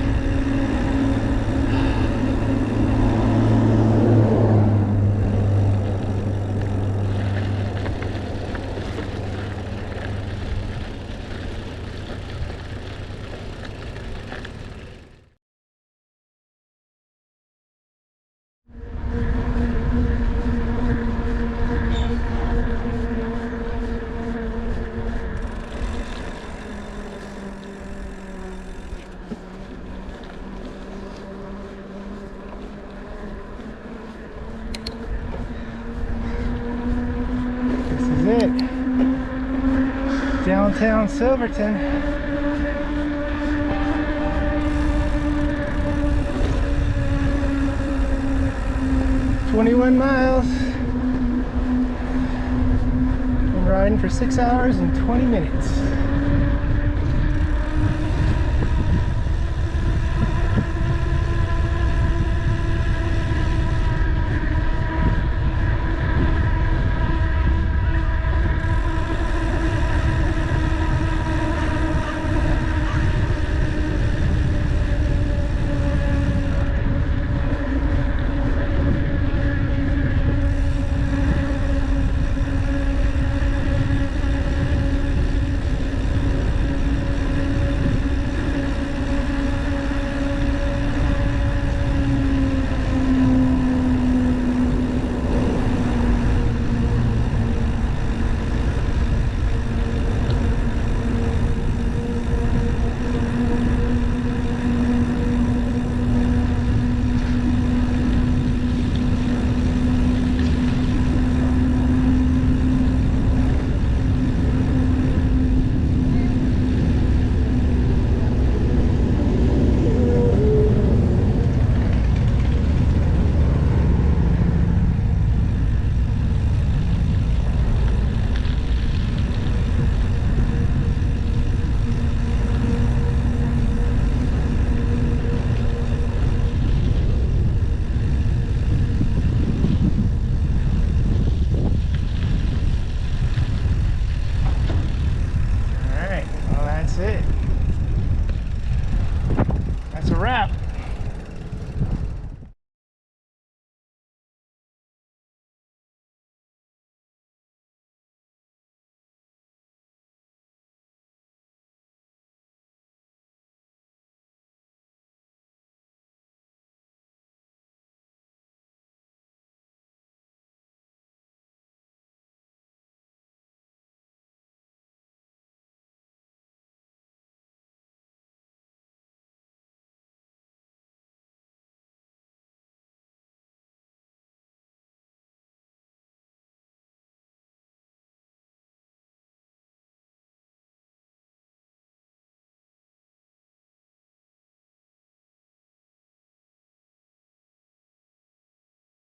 It. Downtown Silverton. 21 miles. I'm riding for 6 hours and 20 minutes.